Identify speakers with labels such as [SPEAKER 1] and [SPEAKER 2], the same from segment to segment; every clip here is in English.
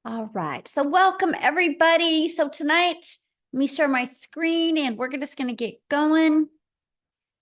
[SPEAKER 1] All right. So welcome everybody. So tonight, let me share my screen and we're just going to get going.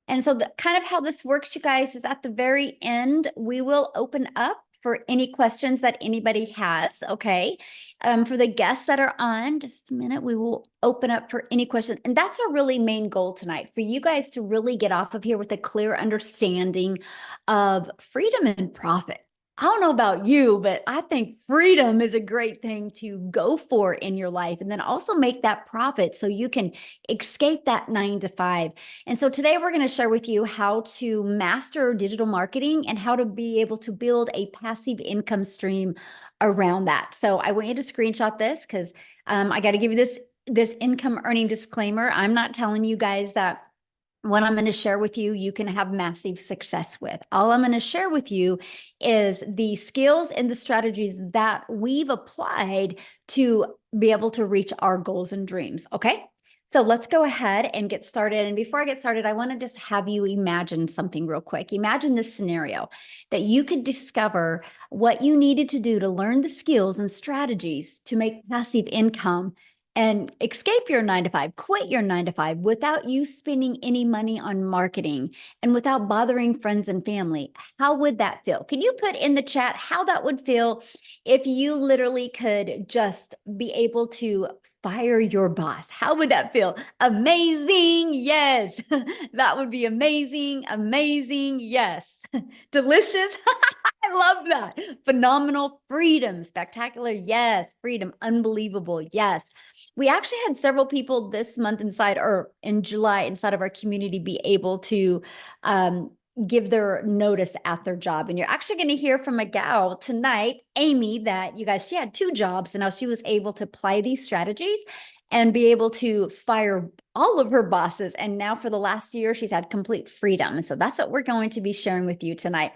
[SPEAKER 1] And so kind of how this works, you guys, is at the very end, we will open up for any questions that anybody has. Okay. For the guests that are on, just a minute, we will open up for any questions. And that's our really main goal tonight, for you guys to really get off of here with a clear understanding of freedom and profit. I don't know about you, but I think freedom is a great thing to go for in your life, and then also make that profit so you can escape that 9 to 5. And so today we're going to share with you how to master digital marketing and how to be able to build a passive income stream around that. So I want you to screenshot this because I got to give you this income earning disclaimer. I'm not telling you guys that what I'm going to share with you, you can have massive success with. All I'm going to share with you is the skills and the strategies that we've applied to be able to reach our goals and dreams. Okay. So let's go ahead and get started. And before I get started, I want to just have you imagine something real quick. Imagine this scenario that you could discover what you needed to do to learn the skills and strategies to make passive income and escape your 9 to 5, quit your 9 to 5 without you spending any money on marketing and without bothering friends and family. How would that feel? Can you put in the chat how that would feel if you literally could just be able to fire your boss? How would that feel? Amazing. Yes. That would be amazing. Amazing. Yes. Delicious. I love that. Phenomenal. Freedom. Spectacular. Yes. Freedom. Unbelievable. Yes. We actually had several people this month in July inside of our community be able to give their notice at their job. And you're actually going to hear from a gal tonight, Amy, that you guys, she had 2 jobs and now she was able to apply these strategies and be able to fire all of her bosses. And now for the last year, she's had complete freedom. So that's what we're going to be sharing with you tonight.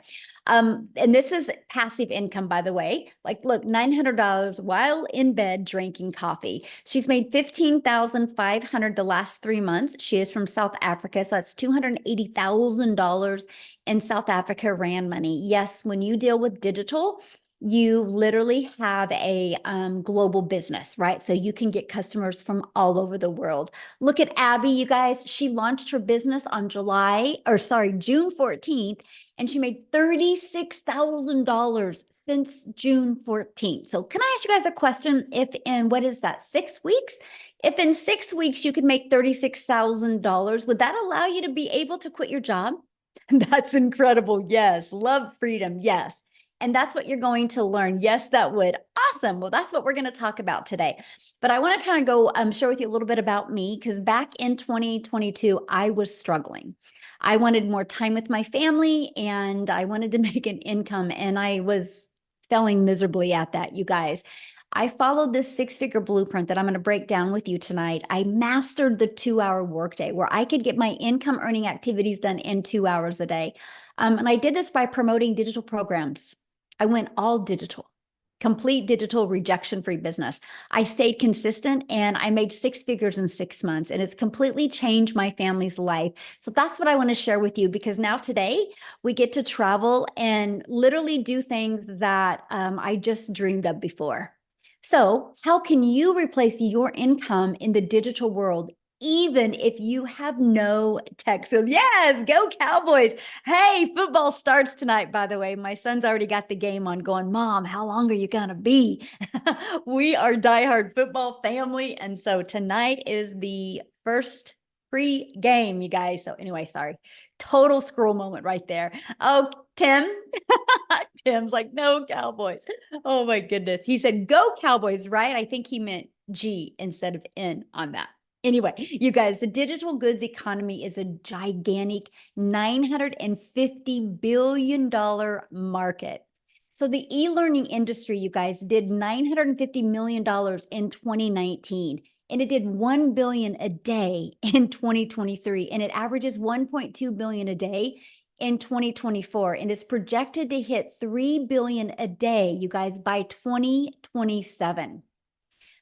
[SPEAKER 1] And this is passive income, by the way. Like, look, $900 while in bed drinking coffee. She's made $15,500 the last 3 months. She is from South Africa, so that's $280,000 in South Africa rand money. Yes, when you deal with digital, you literally have a global business, right? So you can get customers from all over the world. Look at Abby, you guys. She launched her business on June 14th, and she made $36,000 since June 14th. So can I ask you guys a question? If in, what is that, 6 weeks? If in 6 weeks you could make $36,000, would that allow you to be able to quit your job? That's incredible. Yes. Love freedom. Yes. And that's what you're going to learn. Yes, that would. Awesome. Well, that's what we're going to talk about today. But I want to kind of go share with you a little bit about me, because back in 2022, I was struggling. I wanted more time with my family and I wanted to make an income, and I was failing miserably at that, you guys. I followed this 6-figure blueprint that I'm going to break down with you tonight. I mastered the 2-hour workday where I could get my income earning activities done in 2 hours a day. And I did this by promoting digital programs. I went all digital, complete digital, rejection-free business. I stayed consistent and I made 6 figures in 6 months, and it's completely changed my family's life. So that's what I want to share with you, because now today we get to travel and literally do things that I just dreamed of before. So how can you replace your income in the digital world, even if you have no tech? So yes, go Cowboys. Hey, football starts tonight, by the way. My son's already got the game on going, Mom, how long are you going to be? We are diehard football family. And so tonight is the first free game, you guys. So anyway, sorry. Total scroll moment right there. Oh, Tim. Tim's like, no Cowboys. Oh my goodness. He said, go Cowboys, right? I think he meant G instead of N on that. Anyway, you guys, the digital goods economy is a gigantic $950 billion market. So the e-learning industry, you guys, did $950 million in 2019, and it did 1 billion a day in 2023, and it averages 1.2 billion a day in 2024, and is projected to hit 3 billion a day, you guys, by 2027.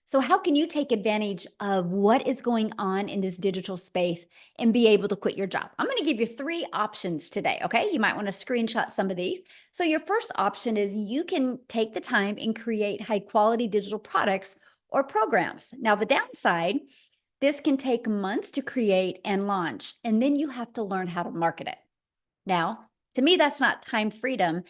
[SPEAKER 1] So how can you take advantage of what is going on in this digital space and be able to quit your job? I'm going to give you 3 options today, okay? You might want to screenshot some of these. So your first option is you can take the time and create high quality digital products or programs. Now the downside, this can take months to create and launch, and then you have to learn how to market it. Now, to me, that's not time freedom.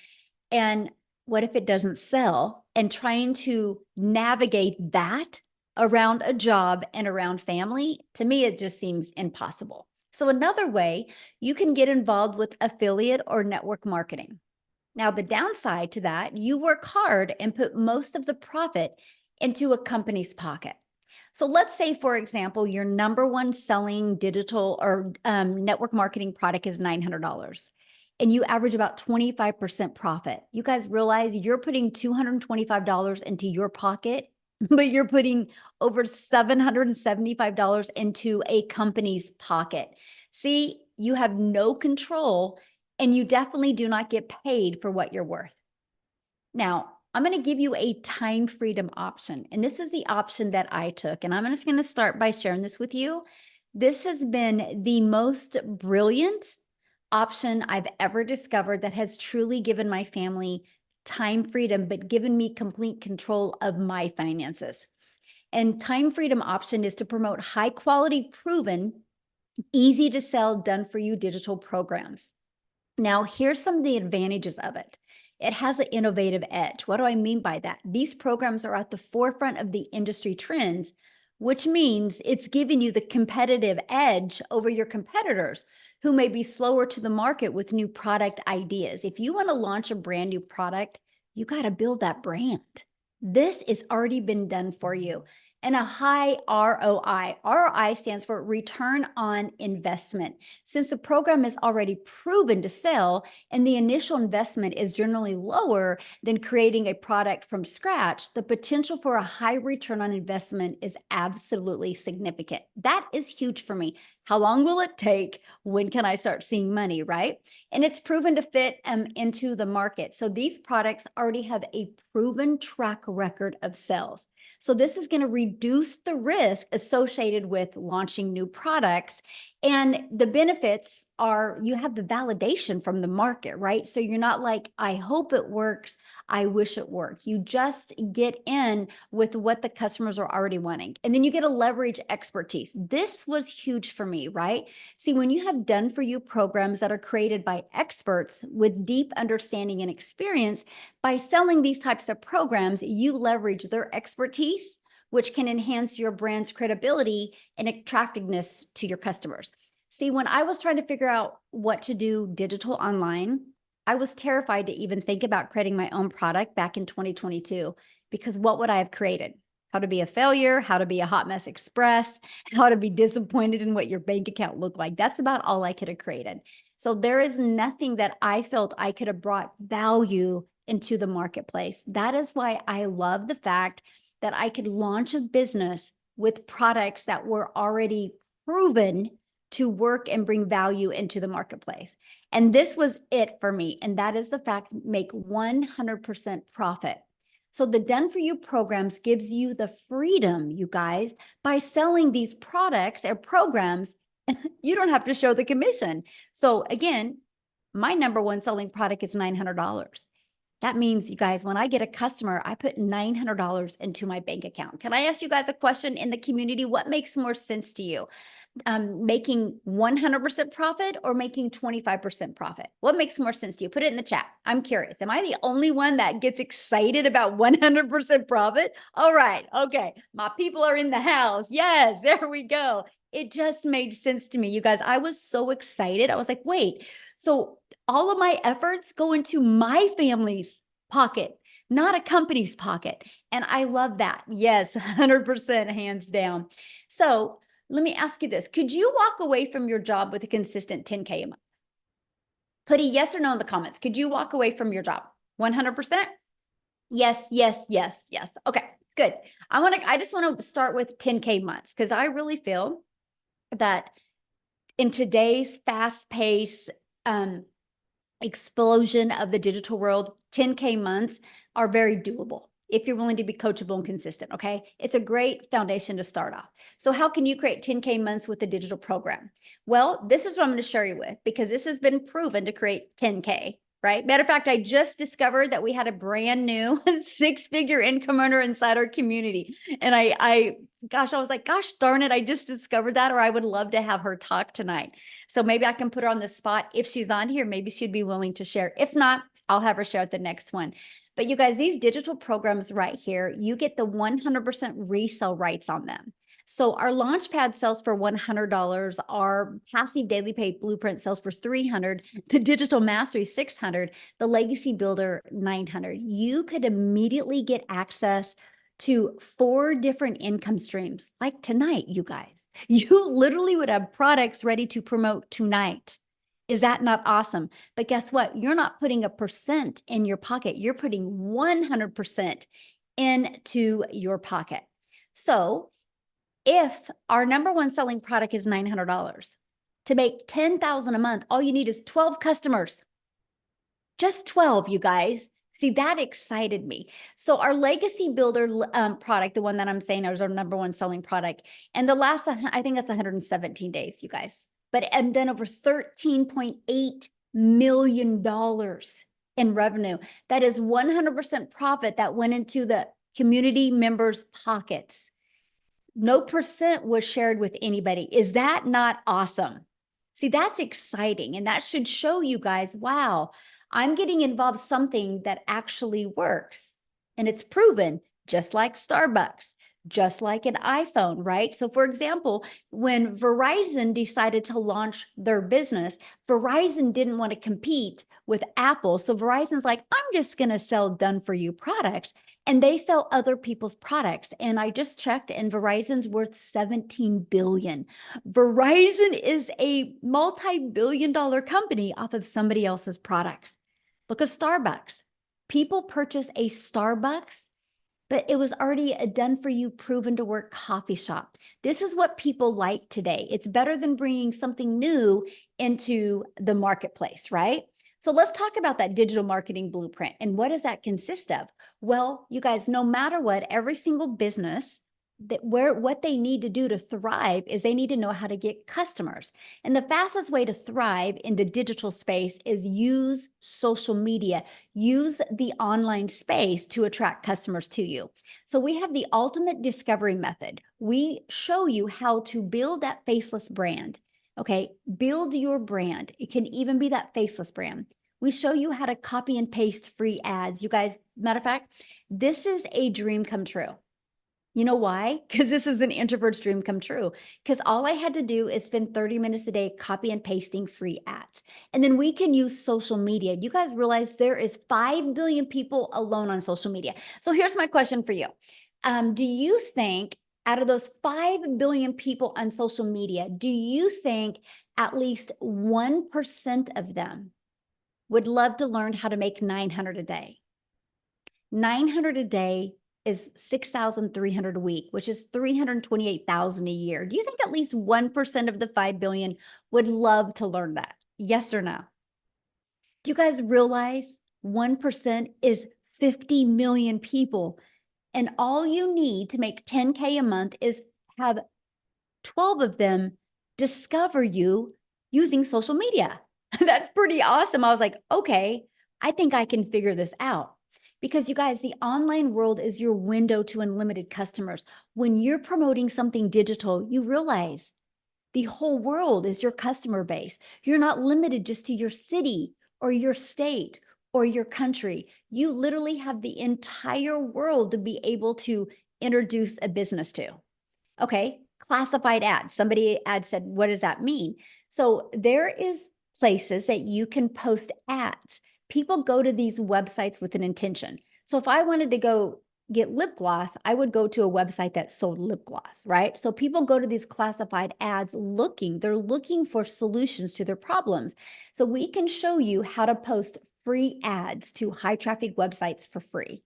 [SPEAKER 1] And what if it doesn't sell? And trying to navigate that around a job and around family, to me, it just seems impossible. So, another way, you can get involved with affiliate or network marketing. Now, the downside to that, you work hard and put most of the profit into a company's pocket. So let's say, for example, your number one selling digital or network marketing product is $900 and you average about 25% profit. You guys realize you're putting $225 into your pocket, but you're putting over $775 into a company's pocket. See, you have no control and you definitely do not get paid for what you're worth. Now, I'm going to give you a time freedom option. And this is the option that I took. And I'm just going to start by sharing this with you. This has been the most brilliant option I've ever discovered that has truly given my family time freedom, but given me complete control of my finances. And time freedom option is to promote high quality, proven, easy to sell, done for you digital programs. Now, here's some of the advantages of it. It has an innovative edge. What do I mean by that? These programs are at the forefront of the industry trends, which means it's giving you the competitive edge over your competitors who may be slower to the market with new product ideas. If you want to launch a brand new product, you got to build that brand. This has already been done for you. And a high ROI. ROI stands for return on investment. Since the program is already proven to sell and the initial investment is generally lower than creating a product from scratch, the potential for a high return on investment is absolutely significant. That is huge for me. How long will it take? When can I start seeing money, right? And it's proven to fit into the market. So these products already have a proven track record of sales. So this is going to reduce the risk associated with launching new products. And the benefits are you have the validation from the market, right? So you're not like, I hope it works. I wish it worked. You just get in with what the customers are already wanting. And then you get to leverage expertise. This was huge for me, right? See, when you have done for you programs that are created by experts with deep understanding and experience, by selling these types of programs, you leverage their expertise, which can enhance your brand's credibility and attractiveness to your customers. See, when I was trying to figure out what to do digital online, I was terrified to even think about creating my own product back in 2022, because what would I have created? How to be a failure, how to be a hot mess express, how to be disappointed in what your bank account looked like. That's about all I could have created. So there is nothing that I felt I could have brought value into the marketplace. That is why I love the fact that I could launch a business with products that were already proven to work and bring value into the marketplace. And this was it for me. And that is the fact, make 100% profit. So the Done For You programs gives you the freedom, you guys, by selling these products or programs, you don't have to show the commission. So again, my number one selling product is $900. That means, you guys, when I get a customer, I put $900 into my bank account. Can I ask you guys a question in the community? What makes more sense to you? Making 100% profit or making 25% profit? What makes more sense to you? Put it in the chat. I'm curious. Am I the only one that gets excited about 100% profit? All right. Okay. My people are in the house. Yes, there we go. It just made sense to me. You guys, I was so excited. I was like, wait, so all of my efforts go into my family's pocket, not a company's pocket. And I love that. Yes, 100% hands down. So let me ask you this. Could you walk away from your job with a consistent 10K a month? Put a yes or no in the comments. Could you walk away from your job? 100%? Yes, yes, yes, yes. Okay, good. I just want to start with 10K months because I really feel that in today's fast pace explosion of the digital world, 10K months are very doable. if you're willing to be coachable and consistent, okay? It's a great foundation to start off. So how can you create 10K months with a digital program? Well, this is what I'm going to share you with, because this has been proven to create 10K, right? Matter of fact, I just discovered that we had a brand new 6-figure income earner inside our community. And I was like, gosh darn it, I just discovered that, or I would love to have her talk tonight. So maybe I can put her on the spot. If she's on here, maybe she'd be willing to share. If not, I'll have her share at the next one. But you guys, these digital programs right here, you get the 100% resale rights on them. So our Launchpad sells for $100. Our Passive Daily Pay Blueprint sells for $300. The Digital Mastery $600. The Legacy Builder $900. You could immediately get access to 4 different income streams. Like tonight, you guys, you literally would have products ready to promote tonight. Is that not awesome? But guess what? You're not putting a percent in your pocket. You're putting 100% into your pocket. So if our number one selling product is $900, to make $10,000 a month, all you need is 12 customers. Just 12, you guys. See, that excited me. So our Legacy Builder product, the one that I'm saying is our number one selling product, and the last, I think that's 117 days, you guys. But I've done over $13.8 million in revenue. That is 100% profit that went into the community members' pockets. No percent was shared with anybody. Is that not awesome? See, that's exciting. And that should show you guys, wow, I'm getting involved in something that actually works. And it's proven, just like Starbucks, just like an iPhone, right? So for example, when Verizon decided to launch their business, Verizon didn't want to compete with Apple. So Verizon's like, I'm just going to sell done for you products. And they sell other people's products. And I just checked, and Verizon's worth 17 billion. Verizon is a multi-billion-dollar company off of somebody else's products. Look at Starbucks. People purchase a Starbucks, but it was already a done for you, proven to work coffee shop. This is what people like today. It's better than bringing something new into the marketplace, right? So let's talk about that digital marketing blueprint. And what does that consist of? Well, you guys, no matter what, every single business, what they need to do to thrive is they need to know how to get customers. And the fastest way to thrive in the digital space is use social media, use the online space to attract customers to you. So we have the ultimate discovery method. We show you how to build that faceless brand. Okay, build your brand. It can even be that faceless brand. We show you how to copy and paste free ads. You guys, matter of fact, this is a dream come true. You know why? Because this is an introvert's dream come true. Because all I had to do is spend 30 minutes a day copy and pasting free ads. And then we can use social media. You guys realize there is 5 billion people alone on social media. So here's my question for you. Do you think out of those 5 billion people on social media, do you think at least 1% of them would love to learn how to make 900 a day? 900 a day is 6,300 a week, which is 328,000 a year. Do you think at least 1% of the 5 billion would love to learn that? Yes or no? Do you guys realize 1% is 50 million people? And all you need to make 10K a month is have 12 of them discover you using social media. That's pretty awesome. I was like, okay, I think I can figure this out. Because you guys, the online world is your window to unlimited customers. When you're promoting something digital, you realize the whole world is your customer base. You're not limited just to your city or your state or your country. You literally have the entire world to be able to introduce a business to. Okay, classified ads. Somebody ad said, what does that mean? So there is places that you can post ads. People go to these websites with an intention. So if I wanted to go get lip gloss, I would go to a website that sold lip gloss, right? So people go to these classified ads they're looking for solutions to their problems. So we can show you how to post free ads to high traffic websites for free.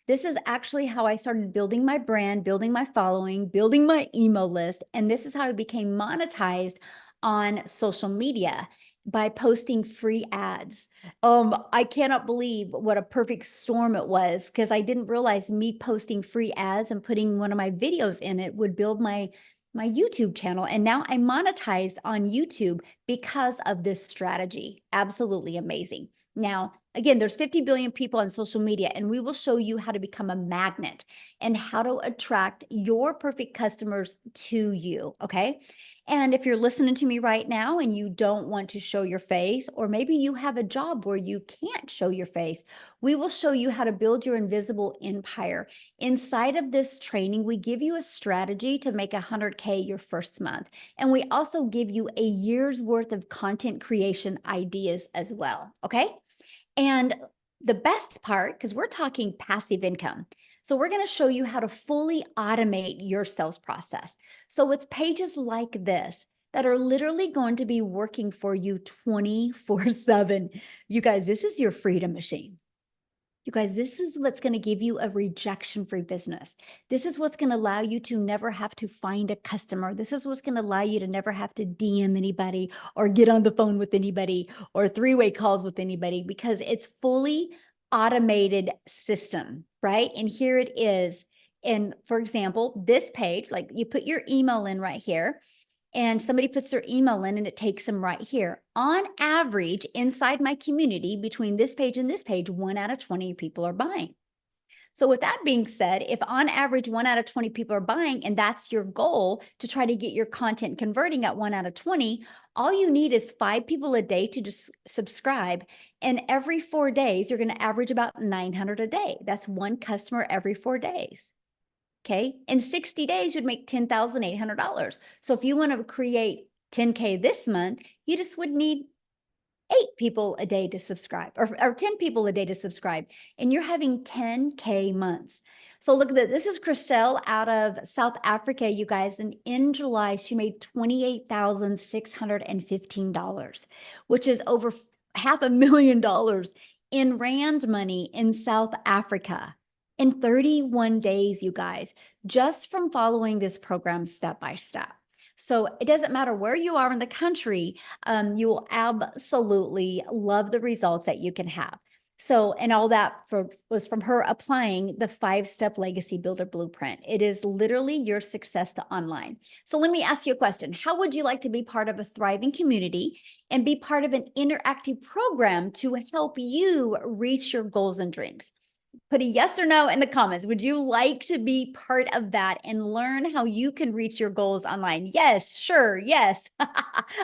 [SPEAKER 1] This is actually how I started building my brand, building my following, building my email list. And this is how I became monetized on social media. by posting free ads. I cannot believe what a perfect storm it was, because I didn't realize me posting free ads and putting one of my videos in it would build my YouTube channel. And now I monetized on YouTube because of this strategy. Absolutely amazing. Now, again, there's 50 billion people on social media, and we will show you how to become a magnet and how to attract your perfect customers to you. Okay. And if you're listening to me right now and you don't want to show your face, or maybe you have a job where you can't show your face, we will show you how to build your invisible empire. Inside of this training, we give you a strategy to make 100K your first month. And we also give you a year's worth of content creation ideas as well. Okay. And the best part, because we're talking passive income. So we're going to show you how to fully automate your sales process. So it's pages like this that are literally going to be working for you 24/7. You guys, this is your freedom machine. You guys, this is what's going to give you a rejection-free business. This is what's going to allow you to never have to find a customer. This is what's going to allow you to never have to DM anybody or get on the phone with anybody or three-way calls with anybody, because it's fully automated system, right? And here it is. And for example, this page, like you put your email in right here, and somebody puts their email in and it takes them right here. On average, inside my community, between this page and this page, 1 out of 20 people are buying. So with that being said, if on average 1 out of 20 people are buying, and that's your goal to try to get your content converting at 1 out of 20, all you need is 5 people a day to just subscribe. And every 4 days, you're going to average about 900 a day. That's one customer every 4 days. Okay. In 60 days, you'd make $10,800. So if you want to create 10K this month, you just would need 8 people a day to subscribe, or 10 people a day to subscribe. And you're having 10K months. So look at this. This is Christelle out of South Africa, you guys. And in July, she made $28,615, which is over $500,000 in Rand money in South Africa in 31 days, you guys, just from following this program step by step. So it doesn't matter where you are in the country, you will absolutely love the results that you can have. So, and all that was from her applying the 5-step legacy builder blueprint. It is literally your success to online. So let me ask you a question. How would you like to be part of a thriving community and be part of an interactive program to help you reach your goals and dreams? Put a yes or no in the comments. Would you like to be part of that and learn how you can reach your goals online? Yes, sure, yes.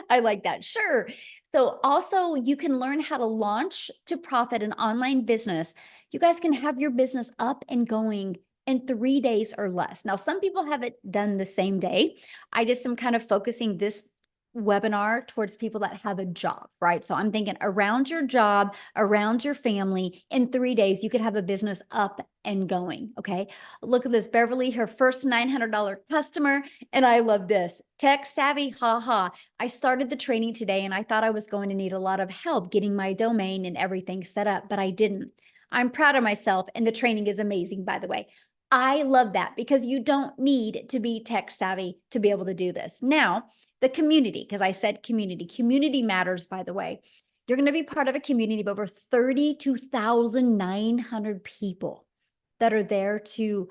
[SPEAKER 1] I like that, sure. So also you can learn how to launch to profit an online business. You guys can have your business up and going in 3 days or less. Now, some people have it done the same day. I just am kind of focusing this webinar towards people that have a job, right? So I'm thinking around your job, around your family, in 3 days, you could have a business up and going. Okay. Look at this. Beverly, her first $900 customer. And I love this. Tech savvy, haha. I started the training today and I thought I was going to need a lot of help getting my domain and everything set up, but I didn't. I'm proud of myself, and the training is amazing, by the way. I love that, because you don't need to be tech savvy to be able to do this. Now, the community, because I said community matters, by the way. You're going to be part of a community of over 32,900 people that are there to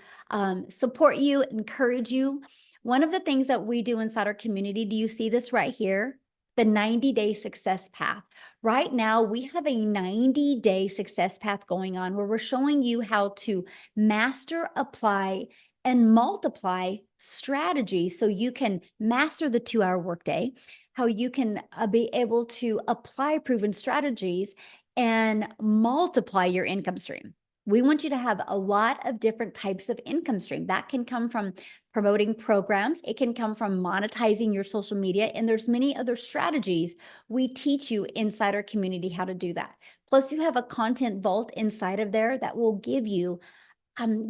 [SPEAKER 1] support you, encourage you. One of the things that we do inside our community, do you see this right here? The 90-day success path. Right now, we have a 90-day success path going on where we're showing you how to master, apply, and multiply strategies so you can master the 2-hour workday, how you can be able to apply proven strategies and multiply your income stream. We want you to have a lot of different types of income stream. That can come from promoting programs. It can come from monetizing your social media. And there's many other strategies we teach you inside our community how to do that. Plus, you have a content vault inside of there that will give you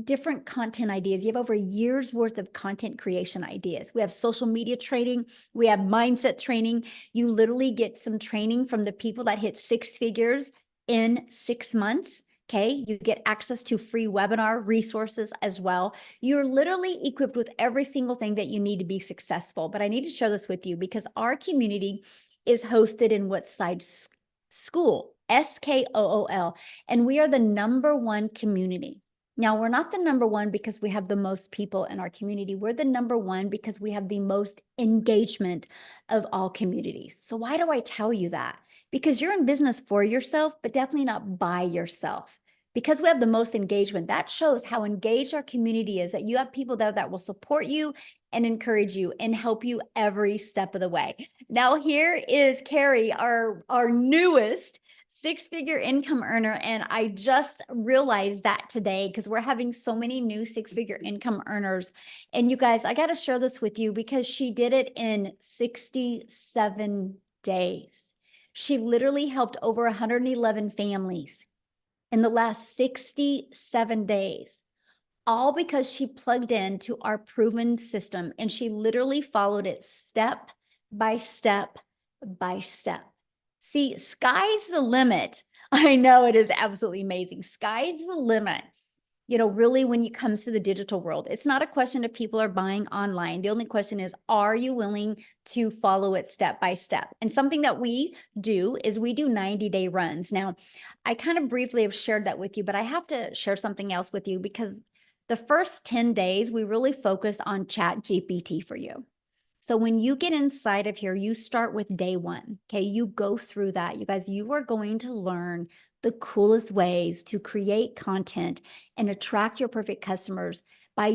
[SPEAKER 1] different content ideas. You have over a year's worth of content creation ideas. We have social media training. We have mindset training. You literally get some training from the people that hit 6 figures in 6 months. Okay. You get access to free webinar resources as well. You're literally equipped with every single thing that you need to be successful. But I need to share this with you because our community is hosted in Woodside School, SKOOL, and we are the #1 community. Now, we're not the #1 because we have the most people in our community. We're the #1 because we have the most engagement of all communities. So why do I tell you that? Because you're in business for yourself, but definitely not by yourself. Because we have the most engagement, that shows how engaged our community is, that you have people that will support you and encourage you and help you every step of the way. Now, here is Carrie, our newest six-figure income earner. And I just realized that today because we're having so many new six-figure income earners. And you guys, I got to share this with you because she did it in 67 days. She literally helped over 111 families in the last 67 days, all because she plugged into our proven system and she literally followed it step by step by step. See, sky's the limit. I know it is absolutely amazing. Sky's the limit. You know, really, when it comes to the digital world, it's not a question of people are buying online. The only question is, are you willing to follow it step by step? And something that we do is we do 90-day runs. Now, I kind of briefly have shared that with you, but I have to share something else with you because the first 10 days, we really focus on Chat GPT for you. So when you get inside of here, you start with day one. Okay. You go through that. You guys, you are going to learn the coolest ways to create content and attract your perfect customers by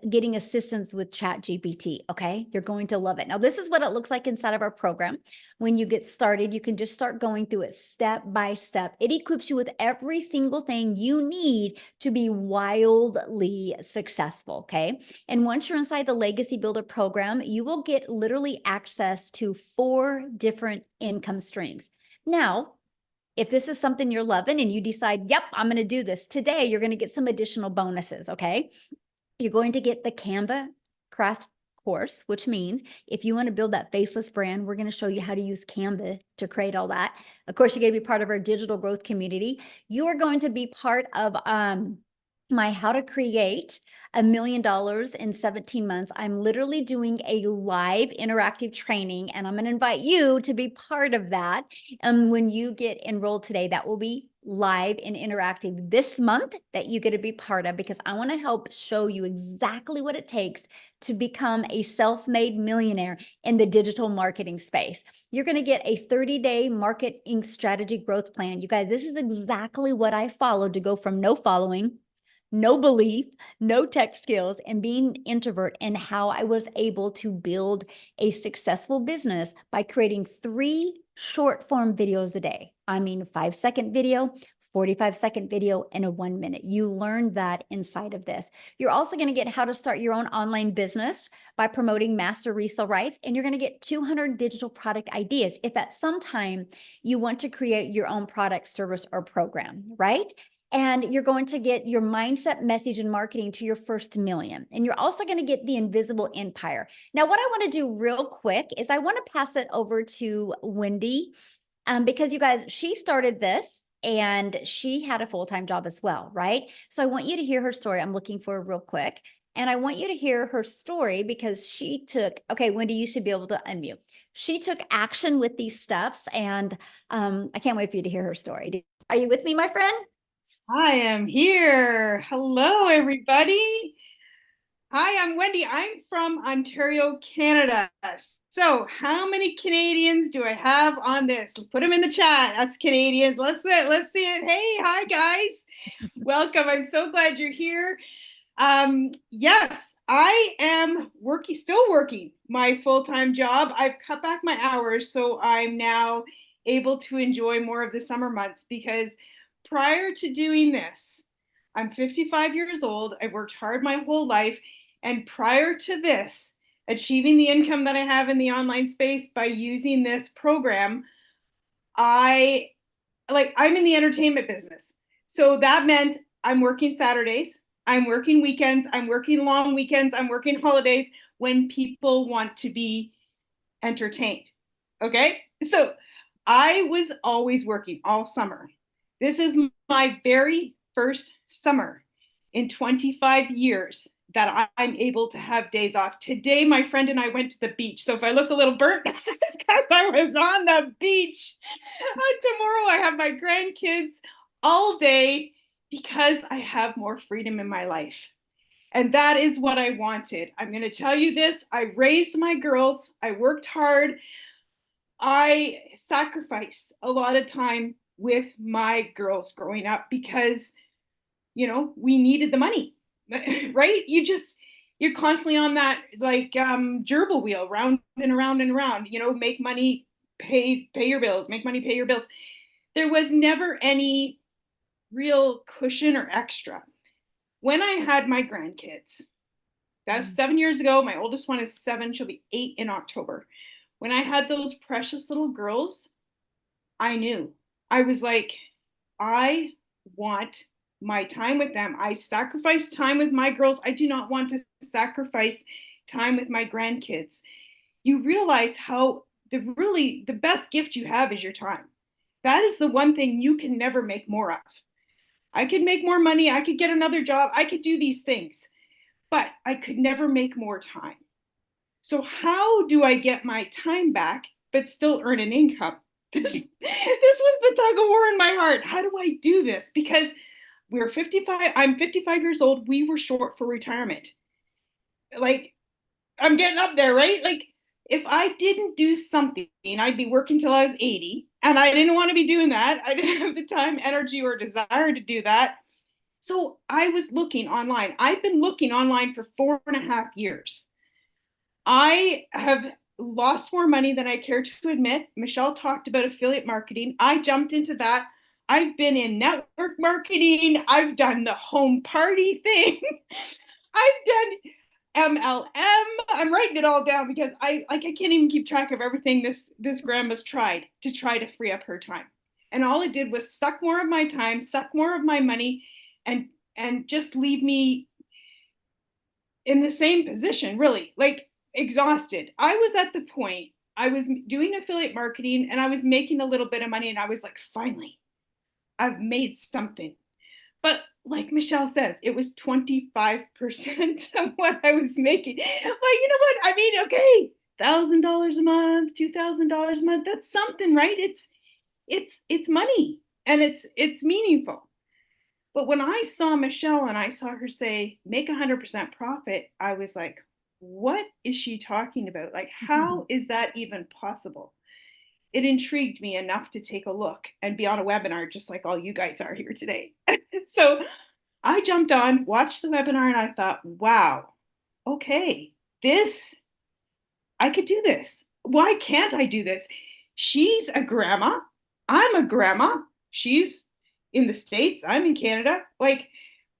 [SPEAKER 1] getting assistance with Chat GPT. Okay. You're going to love it. Now, this is what it looks like inside of our program. When you get started, you can just start going through it step by step. It equips you with every single thing you need to be wildly successful. Okay. And once you're inside the Legacy Builder program, you will get literally access to 4 different income streams. Now, if this is something you're loving and you decide, yep, I'm going to do this today, you're going to get some additional bonuses. Okay. You're going to get the Canva crash course, which means if you want to build that faceless brand, we're going to show you how to use Canva to create all that. Of course, you're going to be part of our digital growth community. You are going to be part of my How to Create $1 million in 17 months. I'm literally doing a live interactive training, and I'm going to invite you to be part of that. When you get enrolled today, that will be live and interactive this month that you get to be part of, because I want to help show you exactly what it takes to become a self-made millionaire in the digital marketing space. You're going to get a 30-day marketing strategy growth plan. You guys, this is exactly what I followed to go from no following, no belief, no tech skills, and being an introvert, and how I was able to build a successful business by creating 3 short form videos a day. I mean, 5-second video, 45-second video, and a 1-minute. You learn that inside of this. You're also going to get how to start your own online business by promoting master resale rights, and you're going to get 200 digital product ideas if at some time you want to create your own product, service, or program, right? And you're going to get your mindset, message, and marketing to your first million. And you're also going to get the invisible empire. Now, what I want to do real quick is I want to pass it over to Wendy, because you guys, she started this and she had a full-time job as well, right? So I want you to hear her story. I'm looking for it real quick. And I want you to hear her story because she took, okay, Wendy, you should be able to unmute. She took action with these steps, and I can't wait for you to hear her story. Are you with me, my friend?
[SPEAKER 2] I am here. Hello, everybody. Hi, I'm Wendy. I'm from Ontario, Canada. So, how many Canadians do I have on this? Put them in the chat. Us Canadians. Let's see it. Let's see it. Hey, hi, guys. Welcome. I'm so glad you're here. Yes, I am still working my full-time job. I've cut back my hours, so I'm now able to enjoy more of the summer months, because prior to doing this, I'm 55 years old. I've worked hard my whole life. And prior to this, achieving the income that I have in the online space by using this program, I'm in the entertainment business. So that meant I'm working Saturdays, I'm working weekends, I'm working long weekends, I'm working holidays when people want to be entertained. Okay? So I was always working all summer. This is my very first summer in 25 years that I'm able to have days off. Today, my friend and I went to the beach. So if I look a little burnt, it's because I was on the beach. Tomorrow, I have my grandkids all day because I have more freedom in my life. And that is what I wanted. I'm going to tell you this. I raised my girls. I worked hard. I sacrificed a lot of time with my girls growing up because, we needed the money, right? You're constantly on that like gerbil wheel, round and around and around, make money, pay your bills, make money, pay your bills. There was never any real cushion or extra. When I had my grandkids, that was 7 years ago. My oldest one is 7. She'll be 8 in October. When I had those precious little girls, I knew. I was like, I want my time with them. I sacrificed time with my girls. I do not want to sacrifice time with my grandkids. You realize how the best gift you have is your time. That is the one thing you can never make more of. I could make more money. I could get another job. I could do these things, but I could never make more time. So how do I get my time back, but still earn an income? This was the tug of war in my heart. How do I do this? Because we're 55. I'm 55 years old. We were short for retirement. Like, I'm getting up there, right? Like, if I didn't do something, I'd be working till I was 80. And I didn't want to be doing that. I didn't have the time, energy, or desire to do that. So I was looking online. I've been looking online for 4.5 years. I have lost more money than I care to admit. Michelle talked about affiliate marketing. I jumped into that. I've been in network marketing. I've done the home party thing. I've done MLM. I'm writing it all down because I can't even keep track of everything this grandma's tried to free up her time. And all it did was suck more of my time, suck more of my money, and just leave me in the same position, really, like exhausted. I was at the point, I was doing affiliate marketing and I was making a little bit of money and I was like, finally, I've made something. But like Michelle says, it was 25% of what I was making. But you know what? I mean, okay, $1,000 a month, $2,000 a month, that's something, right? It's money and it's meaningful. But when I saw Michelle and I saw her say, make 100% profit, I was like, what is she talking about? Like, how is that even possible? It intrigued me enough to take a look and be on a webinar, just like all you guys are here today. So I jumped on, watched the webinar, and I thought, wow, okay, I could do this. Why can't I do this? She's a grandma. I'm a grandma. She's in the States. I'm in Canada. Like,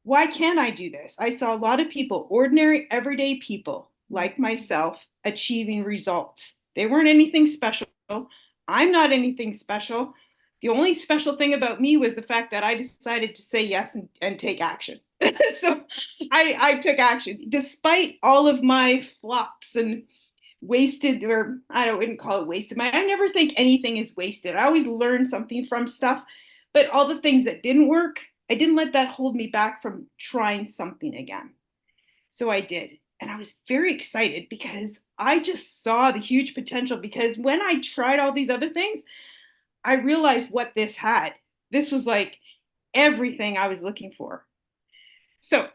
[SPEAKER 2] why can't I do this? I saw a lot of people, ordinary, everyday people like myself, achieving results. They weren't anything special. I'm not anything special. The only special thing about me was the fact that I decided to say yes and take action. So I took action despite all of my flops and wasted, or wouldn't call it wasted. I never think anything is wasted. I always learn something from stuff, but all the things that didn't work, I didn't let that hold me back from trying something again. So I did. And I was very excited because I just saw the huge potential, because when I tried all these other things, I realized what this had. This was like everything I was looking for. So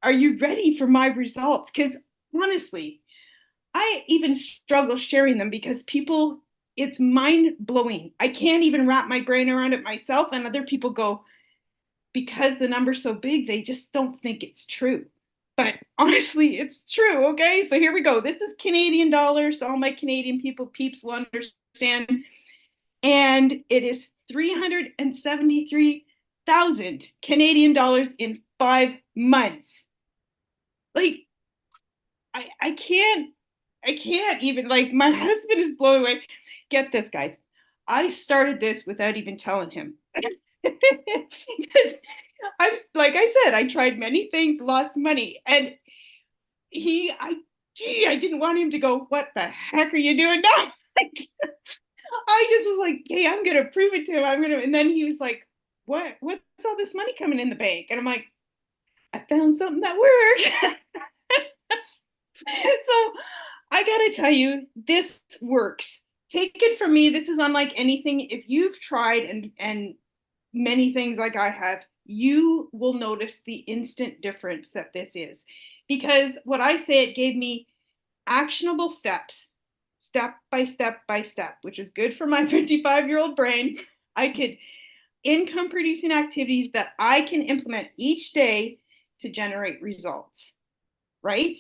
[SPEAKER 2] are you ready for my results? Because honestly, I even struggle sharing them because people, it's mind blowing. I can't even wrap my brain around it myself. And other people go, because the number's so big, they just don't think it's true. But honestly, it's true. Okay. So here we go. This is Canadian dollars. So all my Canadian peeps will understand. And it is 373,000 Canadian dollars in 5 months. Like, I can't even, like, my husband is blown away. Get this, guys. I started this without even telling him. I was, like I said, I tried many things, lost money, and I didn't want him to go, what the heck are you doing now? I just was like, hey, I'm gonna prove it to him. And then he was like, what's all this money coming in the bank? And I'm like, I found something that worked. So I gotta tell you, this works. Take it from me. This is unlike anything. If you've tried and many things like I have, you will notice the instant difference that this is. Because what I say, it gave me actionable steps, step by step by step, which is good for my 55-year-old brain. I could income producing activities that I can implement each day to generate results, right?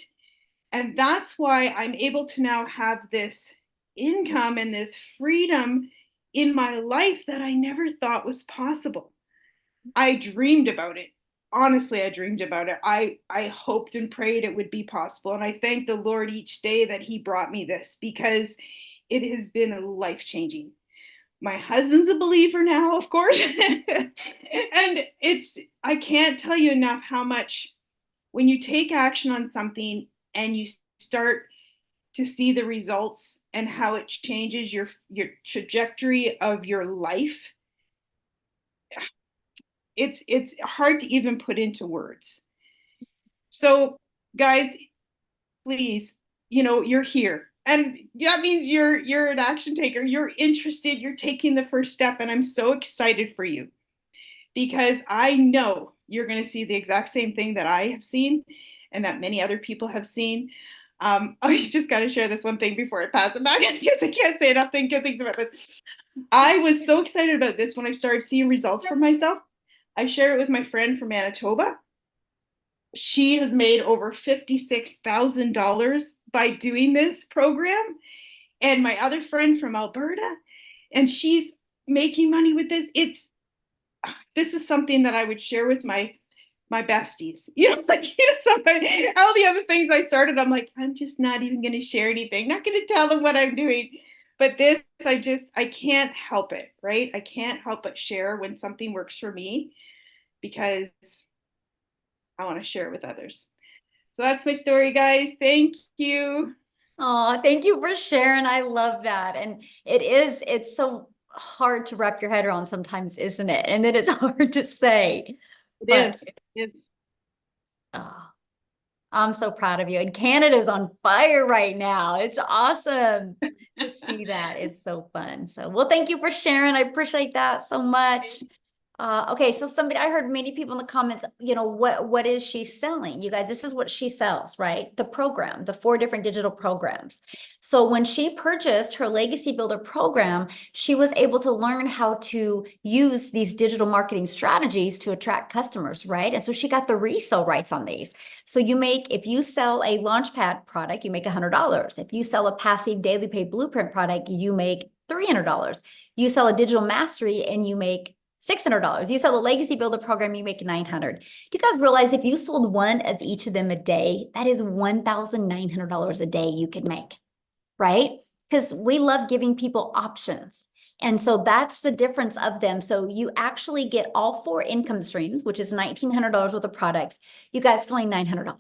[SPEAKER 2] And that's why I'm able to now have this income and this freedom in my life that I never thought was possible. I dreamed about it. Honestly, I dreamed about it. I hoped and prayed it would be possible. And I thank the Lord each day that He brought me this, because it has been life changing. My husband's a believer now, of course. And I can't tell you enough how much, when you take action on something and you start to see the results and how it changes your trajectory of your life, it's hard to even put into words. So guys, please, you're here, and that means you're an action taker, you're interested, you're taking the first step, and I'm so excited for you, because I know you're going to see the exact same thing that I have seen and that many other people have seen. I just got to share this one thing before I pass it back, because I can't say enough good things about this. I was so excited about this when I started seeing results for myself. I share it with my friend from Manitoba. She has made over $56,000 by doing this program. And my other friend from Alberta, and she's making money with this. This is something that I would share with my besties. All the other things I started, I'm like, I'm just not even going to share anything. Not going to tell them what I'm doing. But this, I can't help it, right? I can't help but share when something works for me, because I want to share it with others. So that's my story, guys. Thank you.
[SPEAKER 1] Oh, thank you for sharing. I love that. And it's so hard to wrap your head around sometimes, isn't it? And then it's hard to say.
[SPEAKER 2] It
[SPEAKER 1] But
[SPEAKER 2] is. It is.
[SPEAKER 1] oh, I'm so proud of you. And Canada's on fire right now. It's awesome to see that. It's so fun. So, well, thank you for sharing. I appreciate that so much. Okay, so I heard many people in the comments, what is she selling? You guys, this is what she sells, right? The program, the 4 different digital programs. So when she purchased her Legacy Builder program, she was able to learn how to use these digital marketing strategies to attract customers, right? And so she got the resale rights on these. So if you sell a Launchpad product, you make $100. If you sell a passive daily pay blueprint product, you make $300. You sell a digital mastery and you make $600. You sell a Legacy Builder program, you make $900. Do you guys realize if you sold one of each of them a day, that is $1,900 a day you could make, right? Because we love giving people options. And so that's the difference of them. So you actually get all 4 income streams, which is $1,900 worth of products. You guys for only $900,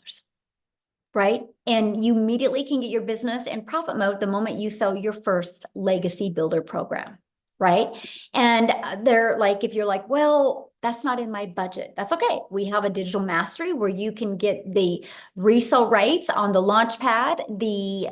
[SPEAKER 1] right? And you immediately can get your business in profit mode the moment you sell your first Legacy Builder program, right? And they're like, if you're like, well, that's not in my budget, that's okay. We have a digital mastery where you can get the resale rights on the Launchpad, the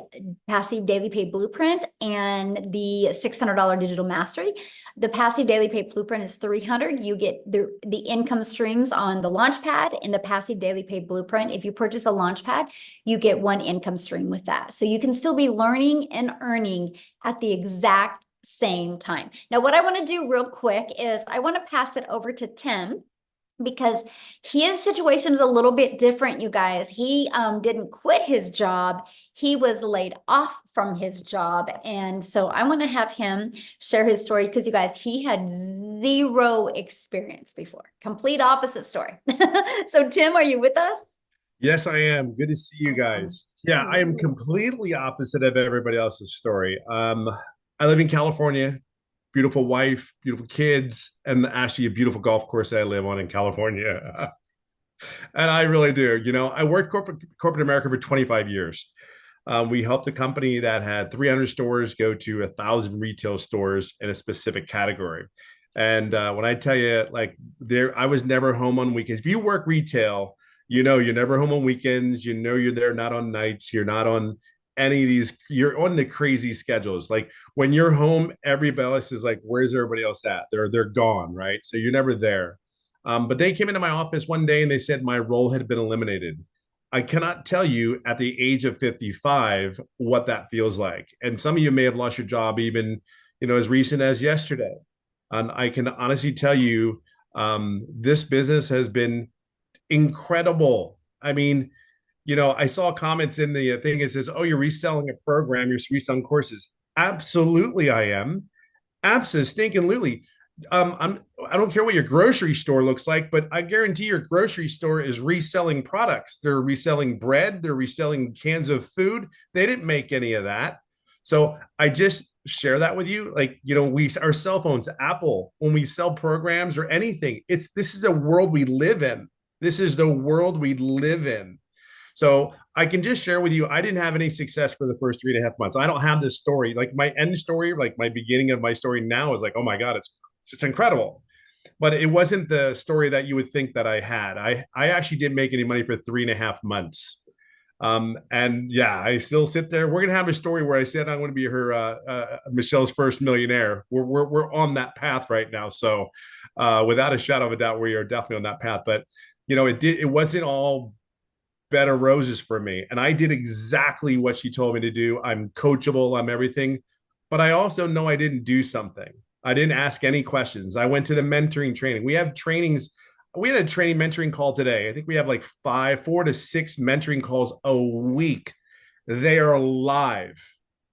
[SPEAKER 1] passive daily pay blueprint, and the $600 digital mastery. The passive daily pay blueprint is $300. You get the income streams on the Launchpad and the passive daily pay blueprint. If you purchase a Launchpad, you get 1 income stream with that. So you can still be learning and earning at the exact same time. Now, what I want to do real quick is I want to pass it over to Tim, because his situation is a little bit different, you guys. He didn't quit his job. He was laid off from his job. And so I want to have him share his story, because you guys, he had 0 experience before. Complete opposite story. So Tim, are you with us?
[SPEAKER 3] Yes, I am. Good to see you guys. Yeah, I am completely opposite of everybody else's story. I live in California, beautiful wife, beautiful kids, and actually a beautiful golf course that I live on in California. And I really do. I worked corporate America for 25 years. We helped a company that had 300 stores go to 1,000 retail stores in a specific category. And when I tell you, like, I was never home on weekends. If you work retail, You know, you're never home on weekends. You know, you're there not on nights. You're not on any of these. You're on the crazy schedules. Like when you're home, everybody else is like, "Where's everybody else at?" They're gone, right? So you're never there. But they came into my office one day and they said my role had been eliminated. I cannot tell you at the age of 55 what that feels like. And some of you may have lost your job even, as recent as yesterday. And I can honestly tell you, this business has been incredible. I mean, I saw comments in the thing. It says, "Oh, you're reselling a program. You're reselling courses." Absolutely, I am. Absolutely. I don't care what your grocery store looks like, but I guarantee your grocery store is reselling products. They're reselling bread. They're reselling cans of food. They didn't make any of that. So I just share that with you. Like, our cell phones, Apple, when we sell programs or anything, this is a world we live in. This is the world we live in. So I can just share with you, I didn't have any success for the first 3.5 months. I don't have this story. Like my end story, like my beginning of my story now is like, oh my God, it's incredible. But it wasn't the story that you would think that I had. I actually didn't make any money for 3.5 months. And yeah, I still sit there. We're gonna have a story where I said I'm going to be her Michelle's first millionaire. We're on that path right now. So without a shadow of a doubt, we are definitely on that path. But it wasn't all bed of roses for me. And I did exactly what she told me to do. I'm coachable, I'm everything. But I also know I didn't do something. I didn't ask any questions. I went to the mentoring training. We have trainings. We had a training mentoring call today. I think we have like 4 to 6 mentoring calls a week. They are live.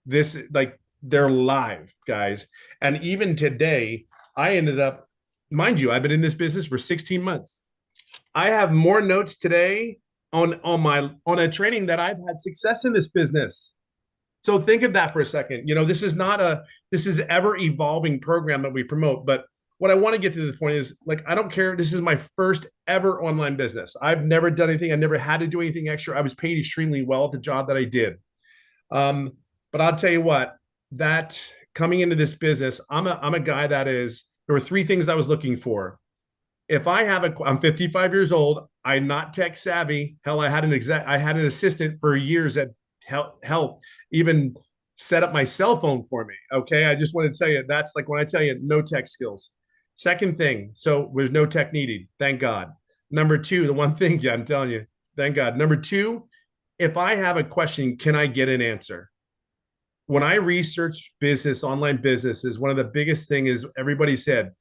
[SPEAKER 3] They're live, guys. And even today, I ended up, mind you, I've been in this business for 16 months. I have more notes today on a training that I've had success in this business. So think of that for a second. This is ever evolving program that we promote. But what I want to get to the point is, like, I don't care. This is my first ever online business. I've never done anything. I never had to do anything extra. I was paid extremely well at the job that I did. But I'll tell you what, that coming into this business, I'm a guy there were 3 things I was looking for. If I'm 55 years old, I'm not tech savvy. Hell, I had an assistant for years that help even set up my cell phone for me. Okay. I just want to tell you, that's like when I tell you no tech skills. Second thing, so there's no tech needed. Thank God. Number 2, the one thing, yeah, I'm telling you, thank God. Number 2, if I have a question, can I get an answer? When I research online businesses, one of the biggest thing is everybody said,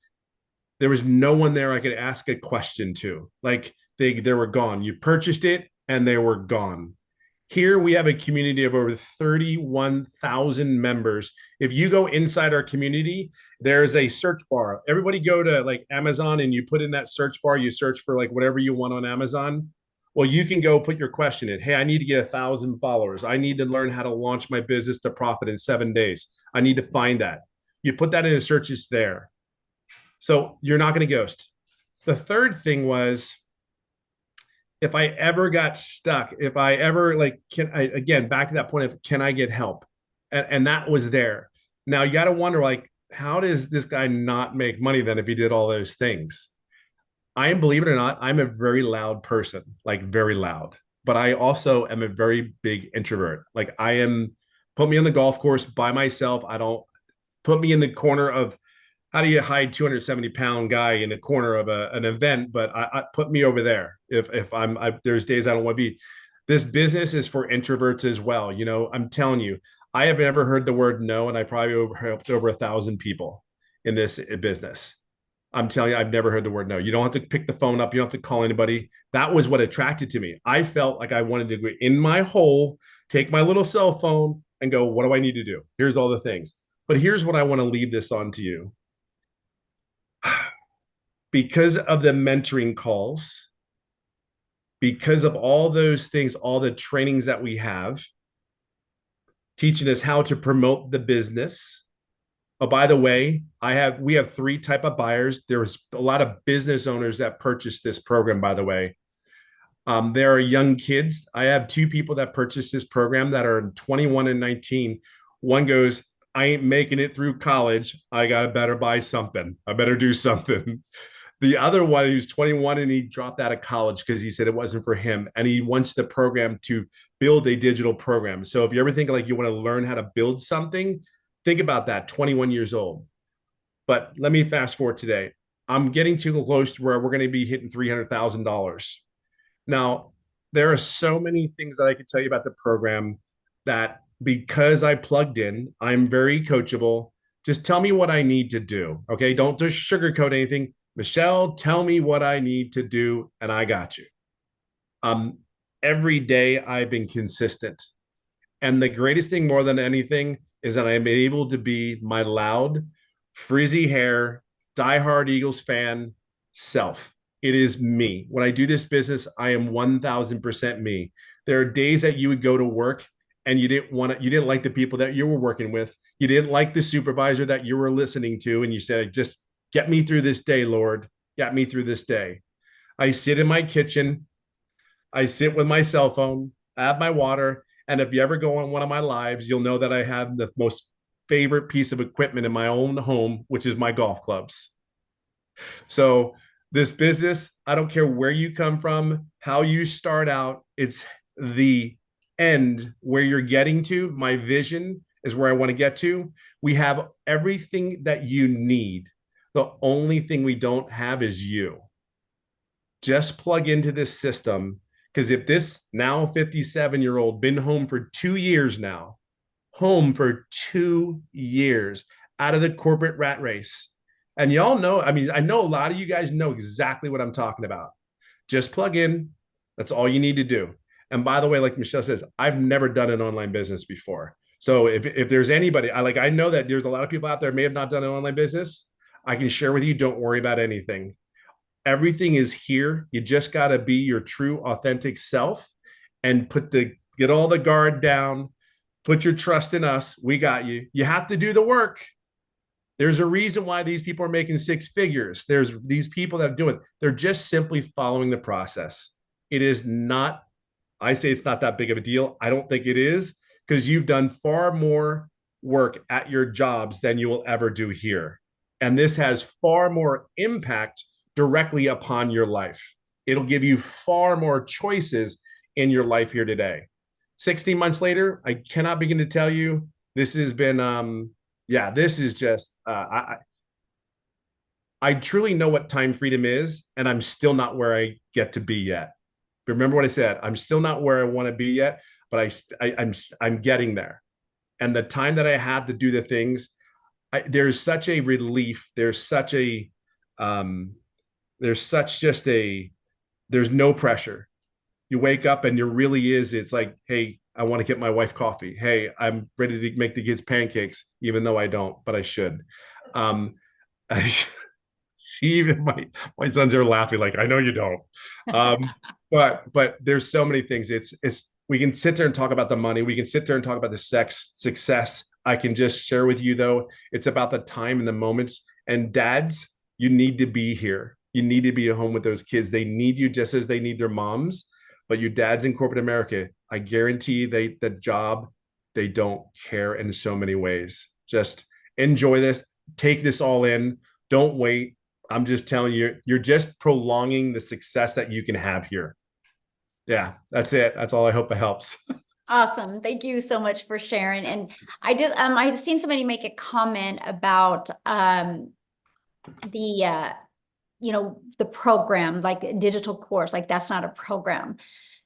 [SPEAKER 3] there was no one there I could ask a question to. Like they were gone. You purchased it and they were gone. Here we have a community of over 31,000 members. If you go inside our community, there's a search bar. Everybody go to like Amazon and you put in that search bar, you search for like whatever you want on Amazon. Well, you can go put your question in. Hey, I need to get 1,000 followers. I need to learn how to launch my business to profit in 7 days. I need to find that. You put that in the search, it's there. So you're not going to ghost. The third thing was, if I ever got stuck, if I ever again, back to that point of, can I get help? And that was there. Now you got to wonder, like, how does this guy not make money then if he did all those things? Believe it or not, I'm a very loud person, like very loud, but I also am a very big introvert. Like put me on the golf course by myself. I don't put me in the corner of, how do you hide 270-pound guy in the corner of an event? But I put me over there. If there's days I don't want to be. This business is for introverts as well. I'm telling you, I have never heard the word no, and I probably helped over 1,000 people in this business. I'm telling you, I've never heard the word no. You don't have to pick the phone up. You don't have to call anybody. That was what attracted to me. I felt like I wanted to go in my hole, take my little cell phone, and go, what do I need to do? Here's all the things. But here's what I want to leave this on to you. Because of the mentoring calls, because of all those things, all the trainings that we have, teaching us how to promote the business. Oh, by the way, we have 3 type of buyers. There's a lot of business owners that purchase this program, by the way. There are young kids. I have 2 people that purchased this program that are 21 and 19. One goes, I ain't making it through college. I better buy something. I better do something. The other one, he was 21 and he dropped out of college because he said it wasn't for him. And he wants the program to build a digital program. So if you ever think like you want to learn how to build something, think about that, 21 years old. But let me fast forward today. I'm getting too close to where we're going to be hitting $300,000. Now, there are so many things that I could tell you about the program that because I plugged in, I'm very coachable. Just tell me what I need to do. Okay. Don't just sugarcoat anything. Michelle, tell me what I need to do, and I got you. Um, every day I've been consistent. And the greatest thing more than anything is that I'm able to be my loud, frizzy hair, diehard Eagles fan self. It is me. When I do this business, I am 1000% me. There are days that you would go to work and you didn't like the people that you were working with. You didn't like the supervisor that you were listening to. And you said, just get me through this day, Lord. Get me through this day. I sit in my kitchen. I sit with my cell phone. I have my water. And if you ever go on one of my lives, you'll know that I have the most favorite piece of equipment in my own home, which is my golf clubs. So this business, I don't care where you come from, how you start out, it's the end where you're getting to. My vision is where I want to get to. We have everything that you need. The only thing we don't have is you. Just plug into this system. Because if this now 57-year-old been home for 2 years now, home for 2 years out of the corporate rat race. And y'all know, I mean, I know a lot of you guys know exactly what I'm talking about. Just plug in. That's all you need to do. And by the way, like Michelle says, I've never done an online business before. So if there's anybody, I know that there's a lot of people out there may have not done an online business. I can share with you, don't worry about anything. Everything is here. You just got to be your true, authentic self and get all the guard down. Put your trust in us. We got you. You have to do the work. There's a reason why these people are making six figures. There's these people that do it. They're just simply following the process. It is not, I say it's not that big of a deal. I don't think it is, because you've done far more work at your jobs than you will ever do here. And this has far more impact directly upon your life. It'll give you far more choices in your life here today. 16 months later, I cannot begin to tell you, this has been, this is just, I truly know what time freedom is, and I'm still not where I get to be yet. Remember what I said, I'm still not where I want to be yet, but I'm getting there. And the time that I have to do the things, there's such a relief. There's no pressure. You wake up and it's like, hey, I want to get my wife coffee. Hey, I'm ready to make the kids pancakes, even though I don't, but I should. Even my sons are laughing like, I know you don't. But there's so many things. We can sit there and talk about the money. We can sit there and talk about the success. I can just share with you, though, it's about the time and the moments. And dads, you need to be here. You need to be at home with those kids. They need you just as they need their moms. But you dads in corporate America, I guarantee the job, they don't care in so many ways. Just enjoy this. Take this all in. Don't wait. I'm just telling you, you're just prolonging the success that you can have here. Yeah, that's it. That's all. I hope it helps.
[SPEAKER 1] Awesome. Thank you so much for sharing. And I've seen somebody make a comment about the program, like a digital course, like that's not a program.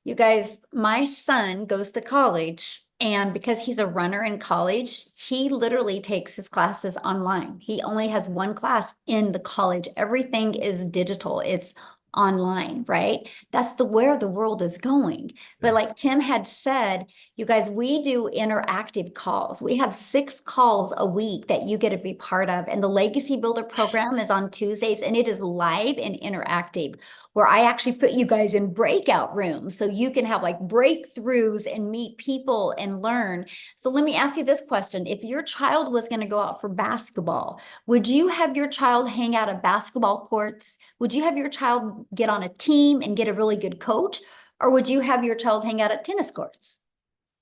[SPEAKER 1] You guys, my son goes to college, and because he's a runner in college, he literally takes his classes online. He only has one class in the college. Everything is digital. It's online, right? That's where the world is going. But like Tim had said, you guys, we do interactive calls. We have 6 calls a week that you get to be part of. And the Legacy Builder program is on Tuesdays, and it is live and interactive, where I actually put you guys in breakout rooms so you can have like breakthroughs and meet people and learn. So let me ask you this question. If your child was going to go out for basketball, would you have your child hang out at basketball courts? Would you have your child get on a team and get a really good coach? Or would you have your child hang out at tennis courts?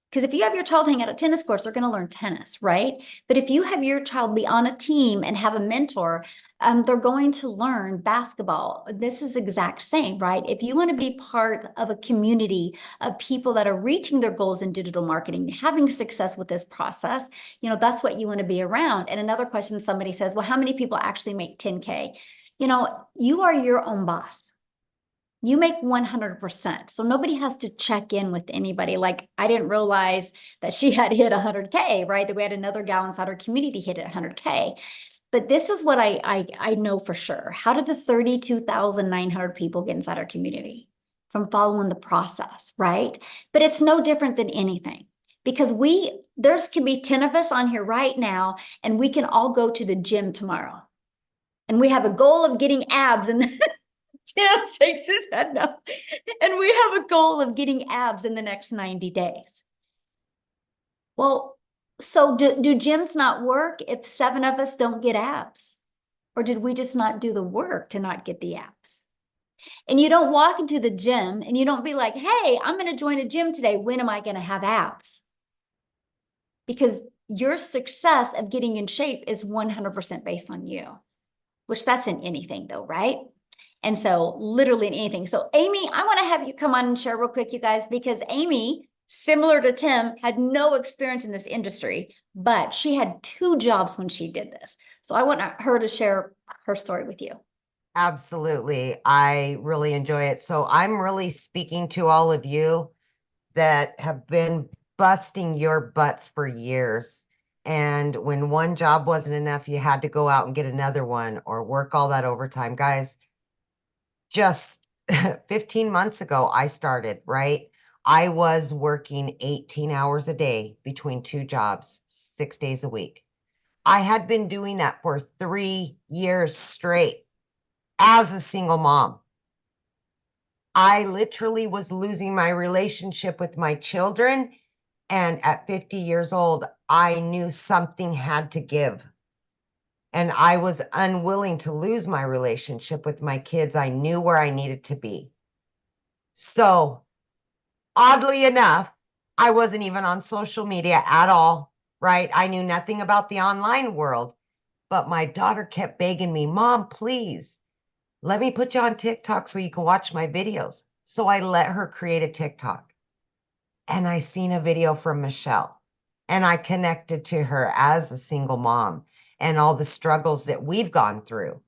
[SPEAKER 1] Because if you have your child hang out at tennis courts, they're going to learn tennis, right? But if you have your child be on a team and have a mentor, they're going to learn basketball. This is exact same, right? If you want to be part of a community of people that are reaching their goals in digital marketing, having success with this process, that's what you want to be around. And another question somebody says, well, how many people actually make 10K? You are your own boss. You make 100%. So nobody has to check in with anybody. Like, I didn't realize that she had hit 100K, right? That we had another gal inside our community hit at 100K. But this is what I know for sure. How did the 32,900 people get inside our community? From following the process, right? But it's no different than anything, because there's can be 10 of us on here right now, and we can all go to the gym tomorrow. And we have a goal of getting abs, and Tim shakes his head no. And we have a goal of getting abs in the next 90 days. Well, so do gyms not work if 7 of us don't get abs? Or did we just not do the work to not get the abs? And you don't walk into the gym and you don't be like, hey, I'm going to join a gym today. When am I going to have abs? Because your success of getting in shape is 100% based on you, which that's in anything though, right? And so literally in anything. So Amy, I want to have you come on and share real quick, you guys, because Amy, similar to Tim, had no experience in this industry, but she had 2 jobs when she did this. So I want her to share her story with you.
[SPEAKER 4] Absolutely. I really enjoy it. So I'm really speaking to all of you that have been busting your butts for years. And when one job wasn't enough, you had to go out and get another one or work all that overtime. Guys, just 15 months ago, I started, right? I was working 18 hours a day between 2 jobs, 6 days a week. I had been doing that for 3 years straight as a single mom. I literally was losing my relationship with my children. And at 50 years old, I knew something had to give. And I was unwilling to lose my relationship with my kids. I knew where I needed to be. So, oddly enough, I wasn't even on social media at all, right? I knew nothing about the online world, but my daughter kept begging me, Mom, please, let me put you on TikTok so you can watch my videos. So I let her create a TikTok. And I seen a video from Michelle, and I connected to her as a single mom and all the struggles that we've gone through,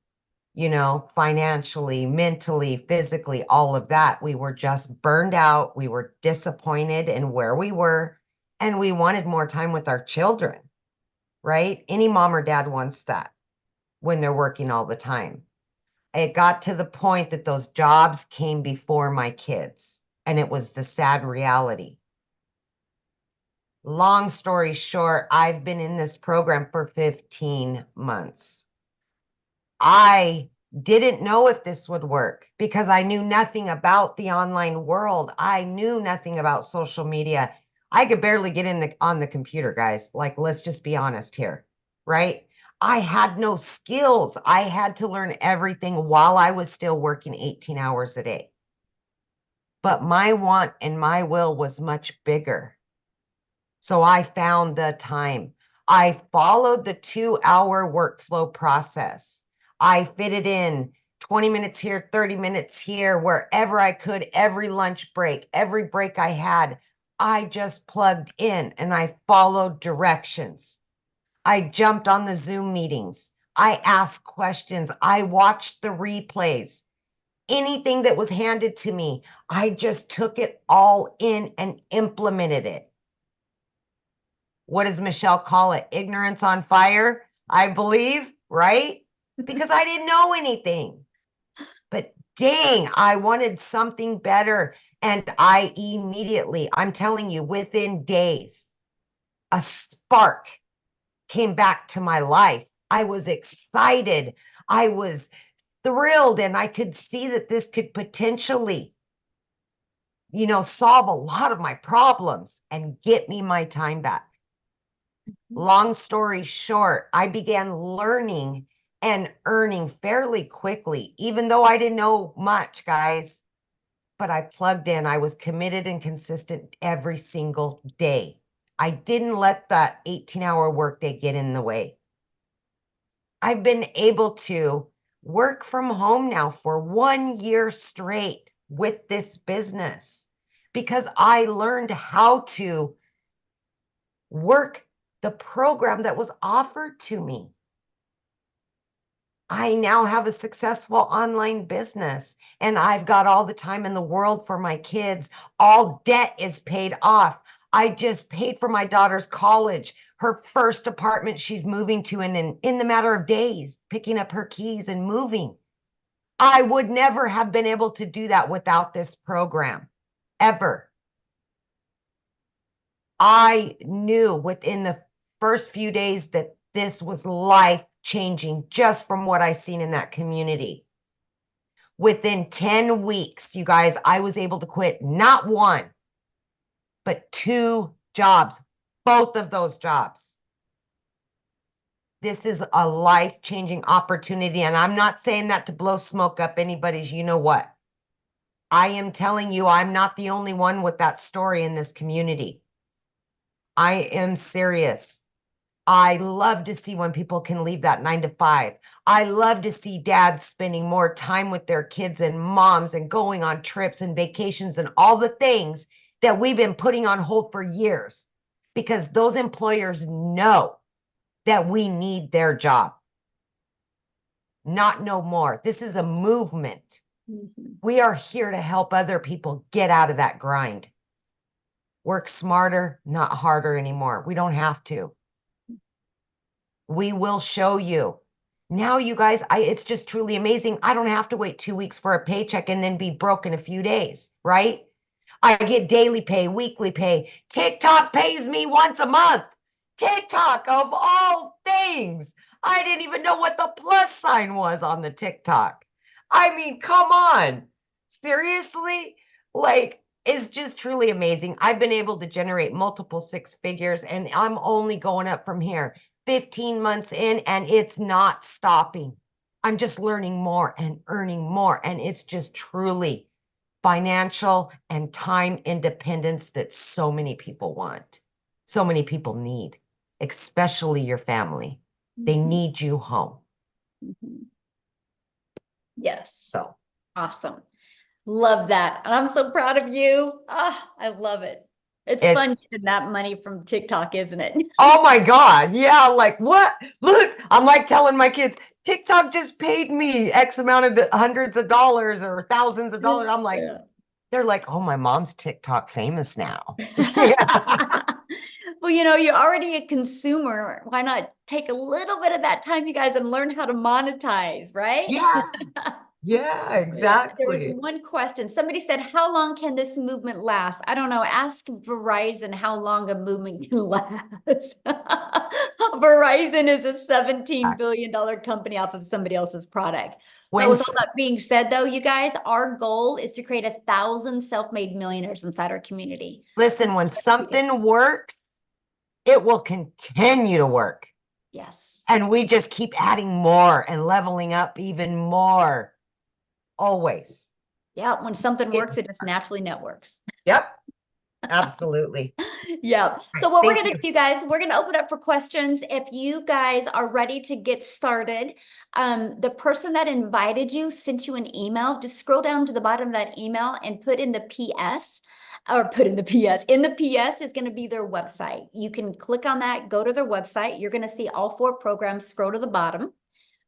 [SPEAKER 4] financially, mentally, physically, all of that. We were just burned out. We were disappointed in where we were, and we wanted more time with our children, right? Any mom or dad wants that when they're working all the time. It got to the point that those jobs came before my kids, and it was the sad reality. Long story short, I've been in this program for 15 months. I didn't know if this would work because I knew nothing about the online world. I knew nothing about social media. I could barely get on the computer, guys. Like, let's just be honest here, right? I had no skills. I had to learn everything while I was still working 18 hours a day. But my want and my will was much bigger. So I found the time. I followed the 2-hour workflow process. I fitted in 20 minutes here, 30 minutes here, wherever I could, every lunch break, every break I had, I just plugged in and I followed directions. I jumped on the Zoom meetings. I asked questions. I watched the replays. Anything that was handed to me, I just took it all in and implemented it. What does Michelle call it? Ignorance on fire, I believe, right? Because I didn't know anything. But dang, I wanted something better. And I immediately, I'm telling you, within days, a spark came back to my life. I was excited. I was thrilled. And I could see that this could potentially, solve a lot of my problems and get me my time back. Long story short, I began learning and earning fairly quickly, even though I didn't know much, guys. but I plugged in. I was committed and consistent every single day. I didn't let that 18-hour workday get in the way. I've been able to work from home now for 1 year straight with this business because I learned how to work the program that was offered to me. I now have a successful online business and I've got all the time in the world for my kids. All debt is paid off. I just paid for my daughter's college, her first apartment she's moving to in the matter of days, picking up her keys and moving. I would never have been able to do that without this program, ever. I knew within the first few days that this was life changing just from what I seen in that community. Within 10 weeks, you guys, I was able to quit not one, but 2 jobs, both of those jobs. This is a life-changing opportunity, and I'm not saying that to blow smoke up anybody's, you know what. I am telling you, I'm not the only one with that story in this community. I am serious. I love to see when people can leave that 9 to 5. I love to see dads spending more time with their kids and moms and going on trips and vacations and all the things that we've been putting on hold for years because those employers know that we need their job. Not no more. This is a movement.
[SPEAKER 1] Mhm.
[SPEAKER 4] We are here to help other people get out of that grind. Work smarter, not harder anymore. We don't have to. We will show you. Now, you guys, it's just truly amazing. I don't have to wait 2 weeks for a paycheck and then be broke in a few days, right? I get daily pay, weekly pay. TikTok pays me once a month. TikTok, of all things. I didn't even know what the plus sign was on the TikTok. I mean, come on. Seriously? Like, it's just truly amazing. I've been able to generate multiple 6 figures, and I'm only going up from here. 15 months in, and it's not stopping. I'm just learning more and earning more, and it's just truly financial and time independence that so many people want, so many people need, especially your family. They
[SPEAKER 1] Mhm.
[SPEAKER 4] need you home.
[SPEAKER 1] Mhm. Yes.
[SPEAKER 4] So
[SPEAKER 1] Awesome. Love that. And I'm so proud of you. Ah, I love it. It's
[SPEAKER 4] It's-
[SPEAKER 1] fun getting that money from TikTok, isn't it?
[SPEAKER 4] oh my God. Yeah. Like what? Look, I'm like telling my kids, TikTok just paid me X amount of hundreds of dollars or thousands of dollars. I'm like,
[SPEAKER 1] Yeah.
[SPEAKER 4] they're like, oh, my mom's TikTok famous now. Yeah.
[SPEAKER 1] Well, you're already a consumer. Why not take a little bit of that time, you guys, and learn how to monetize, right?
[SPEAKER 4] Yeah. Yeah,
[SPEAKER 1] Yeah, there was
[SPEAKER 4] exactly.
[SPEAKER 1] one question. Somebody said, how long can this movement last? I don't know. Ask Verizon how long a movement can last. Verizon is a $17 billion company off of somebody else's product. But
[SPEAKER 4] When
[SPEAKER 1] with all that being said, though, you guys, our goal is to create 1,000 self-made millionaires inside our community.
[SPEAKER 4] listen, when something works, it will continue to work.
[SPEAKER 1] Yes.
[SPEAKER 4] And we just keep adding more and leveling up even more. Always.
[SPEAKER 1] Yeah, when something works, it just naturally networks.
[SPEAKER 4] Yep. Absolutely.
[SPEAKER 1] Yeah. So what we're
[SPEAKER 4] Thank
[SPEAKER 1] going to do, guys, we're going to open up for questions. If you guys are ready to get started, the person that invited you sent you an email. Just scroll down to the bottom of that email and put in the PS. Or put in the PS. In the PS is going to be their website. You can click on that, go to their website. You're going to see all 4 programs. Scroll to the bottom.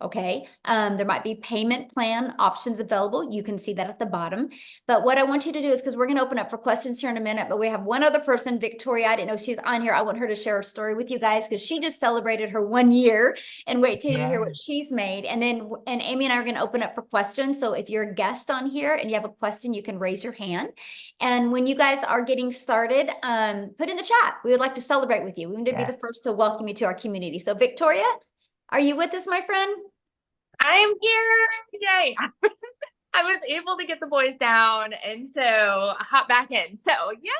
[SPEAKER 1] Okay. There might be payment plan options available. You can see that at the bottom. But what I want you to do is, because we're going to open up for questions here in a minute, but we have one other person, Victoria. I didn't know she's on here. I want her to share her story with you guys because she just celebrated her 1 year, and wait till you hear what she's made. And then, and Amy and I are going to open up for questions. So if you're a guest on here and you have a question, you can raise your hand. And when you guys are getting started, put in the chat. We would like to celebrate with you. We want to be the first to welcome you to our community. So Victoria, are you with us, my friend?
[SPEAKER 5] I am here. Yay. I was able to get the boys down and so hop back in. So yeah.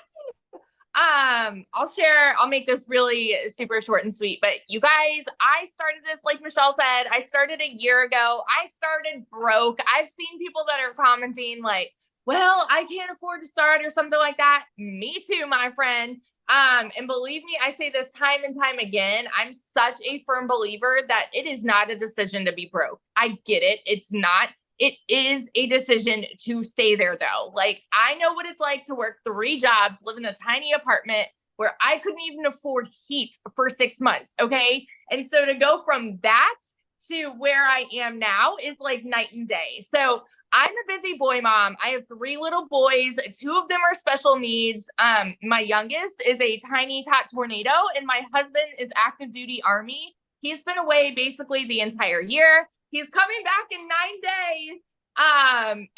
[SPEAKER 5] I'll make this really super short and sweet, but you guys, I started this, like Michelle said, I started a year ago. I started broke. I've seen people that are commenting like, well, I can't afford to start or something like that. Me too, my friend. And believe me, I say this time and time again, I'm such a firm believer that it is not a decision to be broke. I get it. It's not. It is a decision to stay there though. Like, I know what it's like to work 3 jobs, live in a tiny apartment where I couldn't even afford heat for 6 months. Okay. And so to go from that to where I am now is like night and day. So I'm a busy boy mom. I have 3 little boys. 2 of them are special needs. My youngest is a tiny tot tornado, and my husband is active duty Army. He's been away basically the entire year. He's coming back in 9 days.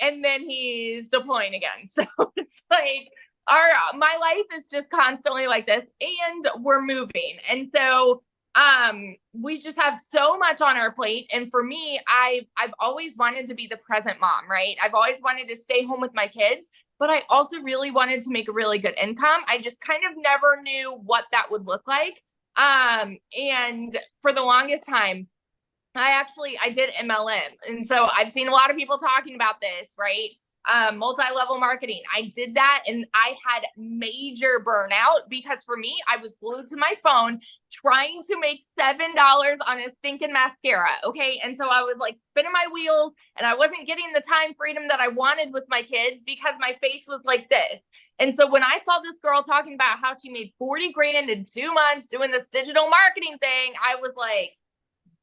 [SPEAKER 5] And then he's deploying again. So it's like my life is just constantly like this, and we're moving. And so we just have so much on our plate. And for me, I've always wanted to be the present mom, right? I've always wanted to stay home with my kids, but I also really wanted to make a really good income. I just kind of never knew what that would look like. And for the longest time, I did MLM. And so I've seen a lot of people talking about this, right? Multi-level marketing. I did that and I had major burnout because for me, I was glued to my phone trying to make $7 on a stinking mascara. Okay. And so I was like spinning my wheels and I wasn't getting the time freedom that I wanted with my kids because my face was like this. And so when I saw this girl talking about how she made 40 grand in 2 months doing this digital marketing thing, I was like,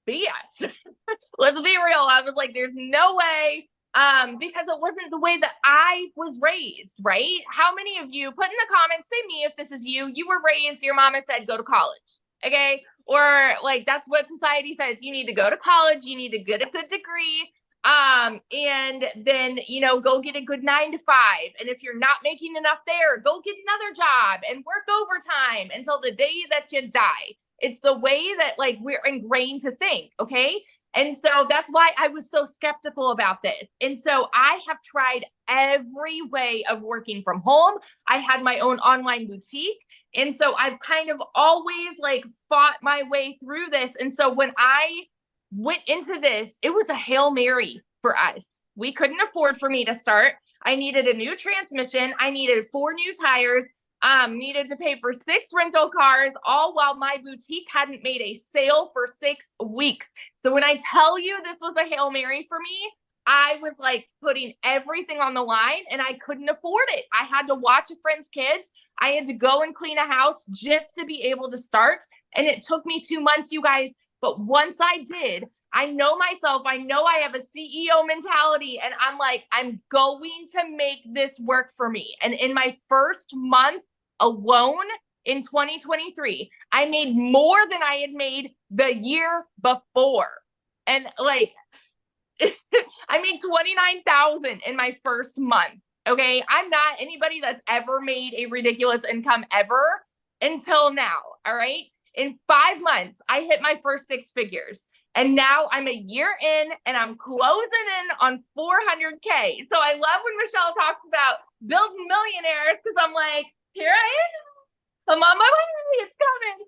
[SPEAKER 5] BS. Let's be real. I was like, there's no way. Because it wasn't the way that I was raised, right? How many of you put in the comments, say me if this is you, you were raised, your mama said, go to college. Okay. Or like, that's what society says. You need to go to college. You need to get a good degree. And then, go get a good 9 to 5. And if you're not making enough there, go get another job and work overtime until the day that you die. It's the way that like we're ingrained to think. Okay. And so that's why I was so skeptical about this. And so I have tried every way of working from home. I had my own online boutique. And so I've kind of always like fought my way through this. And so when I went into this, it was a Hail Mary for us. We couldn't afford for me to start. I needed a new transmission. I needed 4 new tires. Needed to pay for 6 rental cars, all while my boutique hadn't made a sale for 6 weeks. So when I tell you this was a Hail Mary for me, I was like putting everything on the line and I couldn't afford it. I had to watch a friend's kids. I had to go and clean a house just to be able to start. And it took me 2 months, you guys. But once I did, I know myself. I know I have a CEO mentality and I'm like, I'm going to make this work for me. And in my first month alone in 2023, I made more than I had made the year before. And like, I made $29,000 in my first month. Okay. I'm not anybody that's ever made a ridiculous income ever until now. All right. In 5 months, I hit my first 6 figures. And now I'm a year in and I'm closing in on 400K. So I love when Michelle talks about building millionaires because I'm like, here I am. I'm on my way. It's coming.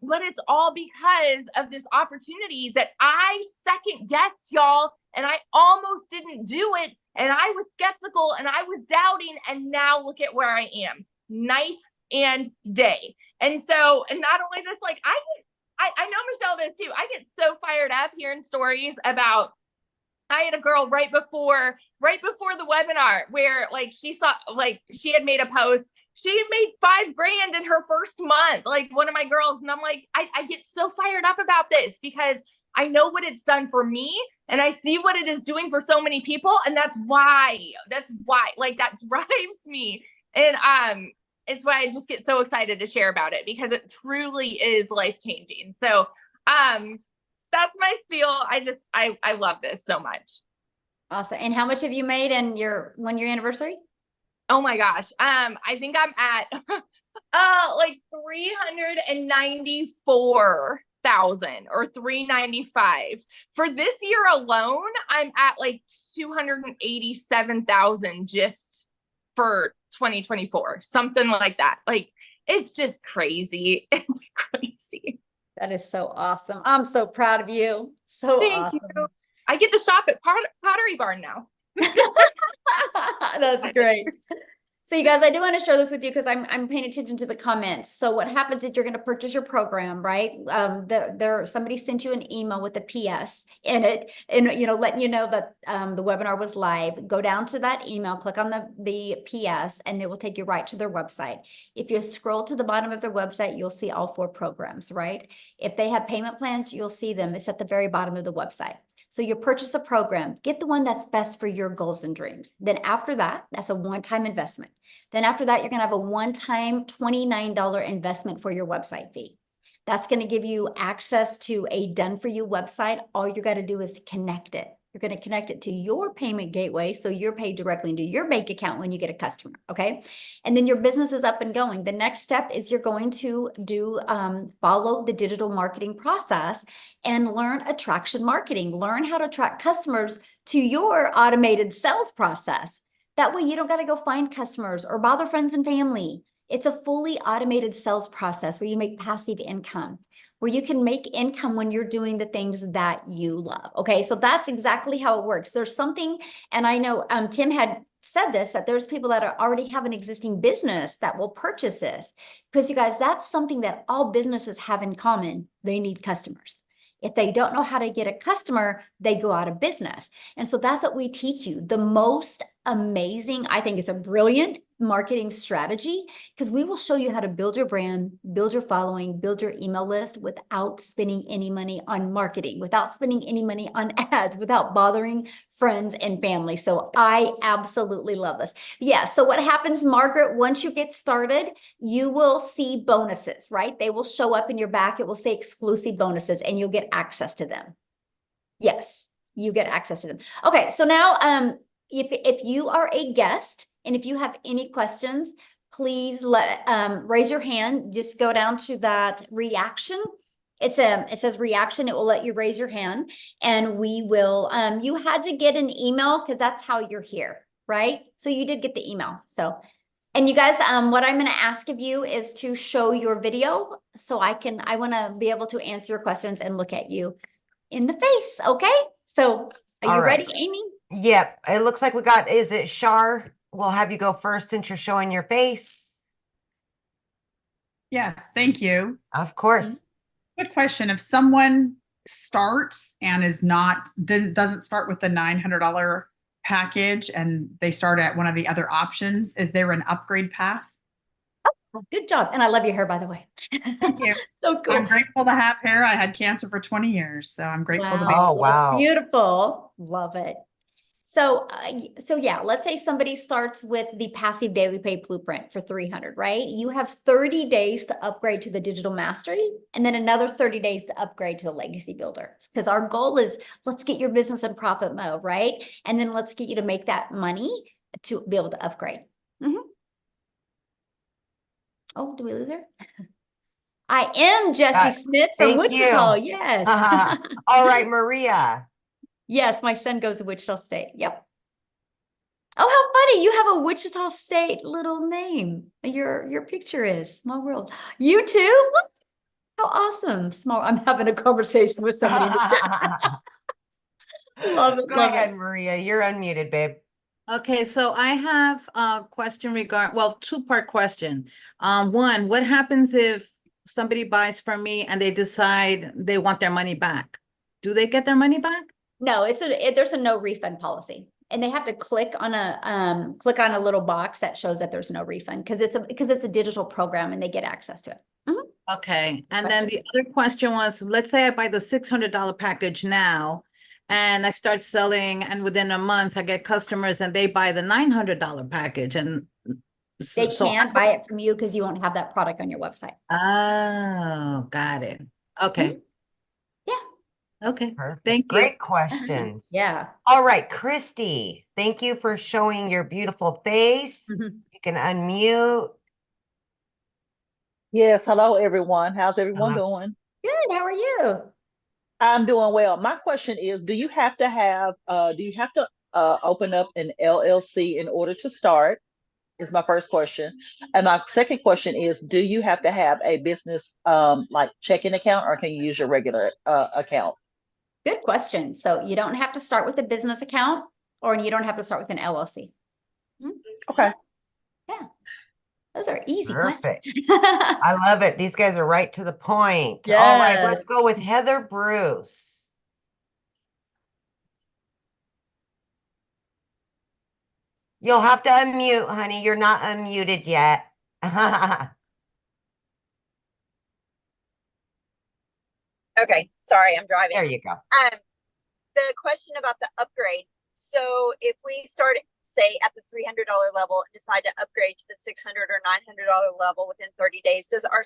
[SPEAKER 5] But it's all because of this opportunity that I second guessed, y'all. And I almost didn't do it. And I was skeptical and I was doubting. And now look at where I am, night and day. And so, and not only this, like I know Michelle does too. I get so fired up hearing stories about, I had a girl right before the webinar where like she saw, like she had made a post. She had made $5 grand in her first month, like one of my girls. And I'm like, I get so fired up about this because I know what it's done for me and I see what it is doing for so many people. And that's why like that drives me. And, it's why I just get so excited to share about it because it truly is life-changing. So, that's my spiel. I love this so much.
[SPEAKER 1] Awesome. And how much have you made in your 1-year anniversary?
[SPEAKER 5] Oh my gosh. I think I'm at, like 394,000 or 395 for this year alone. I'm at like 287,000 just for 2024, something like that. Like, it's just crazy. It's crazy.
[SPEAKER 1] That is so awesome. I'm so proud of you. So
[SPEAKER 5] Thank
[SPEAKER 1] awesome.
[SPEAKER 5] you. I get to shop at Pottery Barn now.
[SPEAKER 1] That's great. So you guys, I do want to share this with you because I'm paying attention to the comments. So what happens is you're going to purchase your program, right? Somebody sent you an email with a PS in it, and letting you know that the webinar was live. Go down to that email, click on the PS, and it will take you right to their website. If you scroll to the bottom of their website, you'll see all 4 programs, right? If they have payment plans, you'll see them. It's at the very bottom of the website. So you purchase a program, get the one that's best for your goals and dreams. Then after that, that's a one-time investment. Then after that, you're going to have a one-time $29 investment for your website fee. That's going to give you access to a done-for-you website. All you got to do is connect it. You're going to connect it to your payment gateway, so you're paid directly into your bank account when you get a customer, okay? And then your business is up and going. The next step is you're going to follow the digital marketing process and learn attraction marketing. Learn how to attract customers to your automated sales process. That way you don't got to go find customers or bother friends and family. It's a fully automated sales process where you make passive income, where you can make income when you're doing the things that you love. Okay, so that's exactly how it works. There's something, and I know Tim had said this, that there's people that already have an existing business that will purchase this. Because you guys, that's something that all businesses have in common. They need customers. If they don't know how to get a customer, they go out of business. And so that's what we teach you. The most amazing, I think it's a brilliant marketing strategy, because we will show you how to build your brand, build your following, build your email list without spending any money on marketing, without spending any money on ads, without bothering friends and family. So I absolutely love this. Yeah. So what happens, Margaret, once you get started, you will see bonuses, right? They will show up in your back. It will say exclusive bonuses and you'll get access to them. Yes, you get access to them. Okay. So now, if you are a guest and if you have any questions, please raise your hand. Just go down to that reaction. It says reaction. It will let you raise your hand, and we will. You had to get an email because that's how you're here, right? So you did get the email. So, and you guys, what I'm going to ask of you is to show your video so I want to be able to answer your questions and look at you in the face. Okay. So are you ready, Amy?
[SPEAKER 4] Yep. It looks like is it Shar? We'll have you go first since you're showing your face.
[SPEAKER 6] Yes, thank you.
[SPEAKER 4] Of course.
[SPEAKER 6] Good question. If someone starts and doesn't start with the $900 package and they start at one of the other options, is there an upgrade path?
[SPEAKER 1] Oh, good job. And I love your hair, by the way.
[SPEAKER 6] Thank you.
[SPEAKER 1] So cool.
[SPEAKER 6] I'm grateful to have hair. I had cancer for 20 years, so I'm grateful to be.
[SPEAKER 4] Oh, wow.
[SPEAKER 1] That's beautiful. Love it. So yeah, let's say somebody starts with the passive daily pay blueprint for 300, right? You have 30 days to upgrade to the digital mastery and then another 30 days to upgrade to the legacy builder. Because our goal is let's get your business in profit mode, right? And then let's get you to make that money to be able to upgrade. Oh, do we lose her? I am Jessie Smith from Wichita. Yes.
[SPEAKER 4] All right, Maria.
[SPEAKER 1] Yes, my son goes to Wichita State. Yep. Oh, how funny. You have a Wichita State little name. Your picture is Small World. You too? How awesome. I'm having a conversation with somebody. Love it.
[SPEAKER 4] Go ahead, Maria. You're unmuted, babe.
[SPEAKER 7] Okay, so I have a question two-part question. One, what happens if somebody buys from me and they decide they want their money back? Do they get their money back?
[SPEAKER 1] No, there's a no refund policy, and they have to click on a little box that shows that there's no refund because it's a digital program and they get access to it.
[SPEAKER 7] Okay, and then the other question was, let's say I buy the $600 package now, and I start selling, and within a month I get customers and they buy the $900 package, and
[SPEAKER 1] they can't buy it from you because you won't have that product on your website.
[SPEAKER 7] Oh, got it. Okay. Okay.
[SPEAKER 4] Perfect.
[SPEAKER 7] Thank you.
[SPEAKER 4] Great questions.
[SPEAKER 1] Yeah.
[SPEAKER 4] All right, Christy, thank you for showing your beautiful face. You can unmute.
[SPEAKER 8] Yes, hello everyone. How's everyone doing?
[SPEAKER 1] Good. How are you?
[SPEAKER 8] I'm doing well. My question is, do you have to open up an LLC in order to start? Is my first question. And my second question is, do you have to have a business like checking account, or can you use your regular account?
[SPEAKER 1] Good question. So you don't have to start with a business account. or you don't have to start with an LLC.
[SPEAKER 8] Okay.
[SPEAKER 1] Those are easy
[SPEAKER 4] Perfect.
[SPEAKER 1] questions.
[SPEAKER 4] I love it. These guys are right to the point. All right,
[SPEAKER 1] Yes.
[SPEAKER 4] let's go with Heather Bruce. You'll have to unmute, honey. You're not unmuted yet.
[SPEAKER 9] Okay, sorry, I'm driving.
[SPEAKER 4] There you go.
[SPEAKER 9] The question about the upgrade. So if we start, say, at the $300 level and decide to upgrade to the $600 or $900 level within 30 days, does our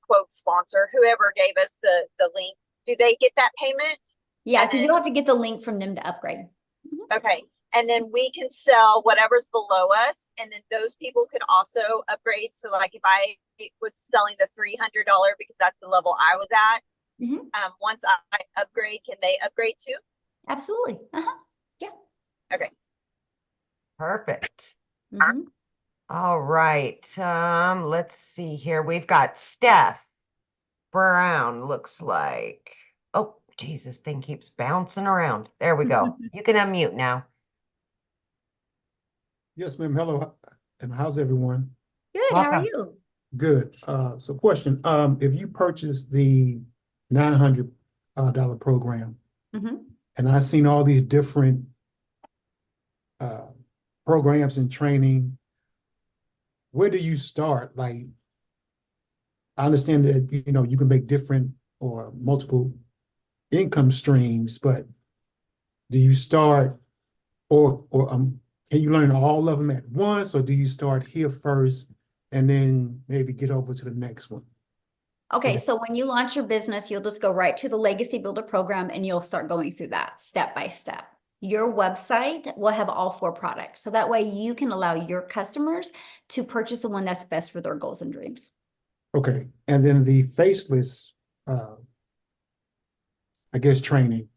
[SPEAKER 9] quote sponsor, whoever gave us the link, do they get that payment?
[SPEAKER 1] Yeah,
[SPEAKER 9] And
[SPEAKER 1] because you
[SPEAKER 9] then-
[SPEAKER 1] don't have to get the link from them to upgrade.
[SPEAKER 9] Okay, and then we can sell whatever's below us, and then those people could also upgrade. So like if I was selling the $300 because that's the level I was at,
[SPEAKER 1] Mhm.
[SPEAKER 9] Once I upgrade, can they upgrade too?
[SPEAKER 1] Absolutely.
[SPEAKER 4] Perfect.
[SPEAKER 1] Mhm.
[SPEAKER 4] All right. Let's see here. We've got Steph Brown, looks like. Oh, Jesus, thing keeps bouncing around. There we go. You can unmute now.
[SPEAKER 10] Yes, ma'am. Hello, and how's everyone?
[SPEAKER 1] Good. How are
[SPEAKER 4] Welcome.
[SPEAKER 1] you?
[SPEAKER 10] Good. So question, if you purchase the $900 dollar program,
[SPEAKER 1] Mhm.
[SPEAKER 10] and I've seen all these different programs and training, where do you start? Like, I understand that, you can make different or multiple income streams, but do you start or can you learn all of them at once, or do you start here first and then maybe get over to the next one?
[SPEAKER 1] Okay,
[SPEAKER 10] Okay.
[SPEAKER 1] so when you launch your business, you'll just go right to the Legacy Builder program and you'll start going through that step by step. Your website will have all 4 products. So that way you can allow your customers to purchase the one that's best for their goals and dreams.
[SPEAKER 10] Okay, and then the faceless, I guess, training,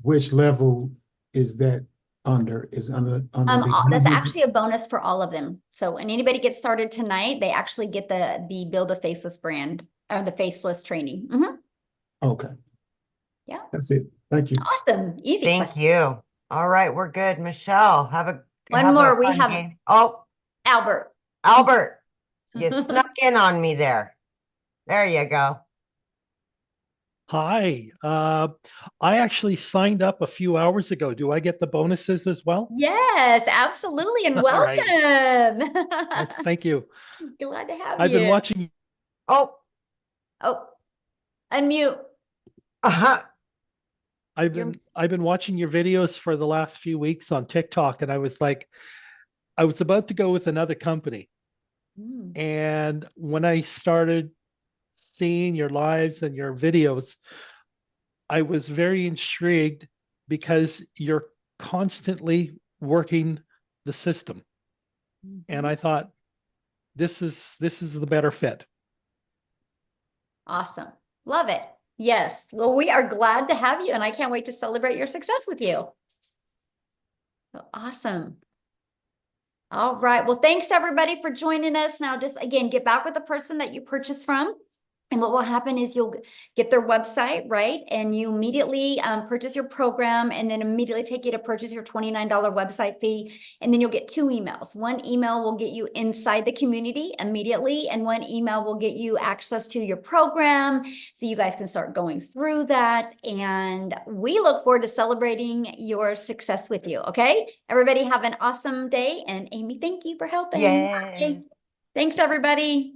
[SPEAKER 10] which level is that under? Is under the
[SPEAKER 1] That's actually a bonus for all of them. So when anybody gets started tonight, they actually get the Build a Faceless brand or the faceless training. Mhm.
[SPEAKER 10] Okay.
[SPEAKER 1] Yeah.
[SPEAKER 10] That's it. Thank you.
[SPEAKER 1] Awesome. Easy
[SPEAKER 4] Thank
[SPEAKER 1] question.
[SPEAKER 4] you. All right, we're good. Michelle,
[SPEAKER 1] One
[SPEAKER 4] have a
[SPEAKER 1] more. We
[SPEAKER 4] fun
[SPEAKER 1] have
[SPEAKER 4] game. Oh,
[SPEAKER 1] Albert.
[SPEAKER 4] Albert, you snuck in on me there. There you go.
[SPEAKER 11] Hi. I actually signed up a few hours ago. Do I get the bonuses as well?
[SPEAKER 1] Yes, absolutely. And
[SPEAKER 11] All right.
[SPEAKER 1] welcome.
[SPEAKER 11] Oh, thank you.
[SPEAKER 1] Glad to have
[SPEAKER 11] I've
[SPEAKER 1] you.
[SPEAKER 11] been watching.
[SPEAKER 4] Oh,
[SPEAKER 1] Oh, unmute.
[SPEAKER 4] uh-huh.
[SPEAKER 11] I've
[SPEAKER 1] You're-
[SPEAKER 11] been watching your videos for the last few weeks on TikTok, and I was about to go with another company.
[SPEAKER 1] Mm.
[SPEAKER 11] And when I started seeing your lives and your videos, I was very intrigued because you're constantly working the system. And I thought this is the better fit.
[SPEAKER 1] Awesome. Love it. Yes. Well, we are glad to have you, and I can't wait to celebrate your success with you. So awesome. All right. Well, thanks everybody for joining us. Now, just again, get back with the person that you purchased from. And what will happen is you'll get their website, right? And you immediately purchase your program, and then immediately take you to purchase your $29 website fee. And then you'll get 2 emails. One email will get you inside the community immediately, and one email will get you access to your program. So you guys can start going through that. And we look forward to celebrating your success with you. Okay. Everybody have an awesome day. And Amy, thank you for helping.
[SPEAKER 4] Yay.
[SPEAKER 1] Thanks, everybody.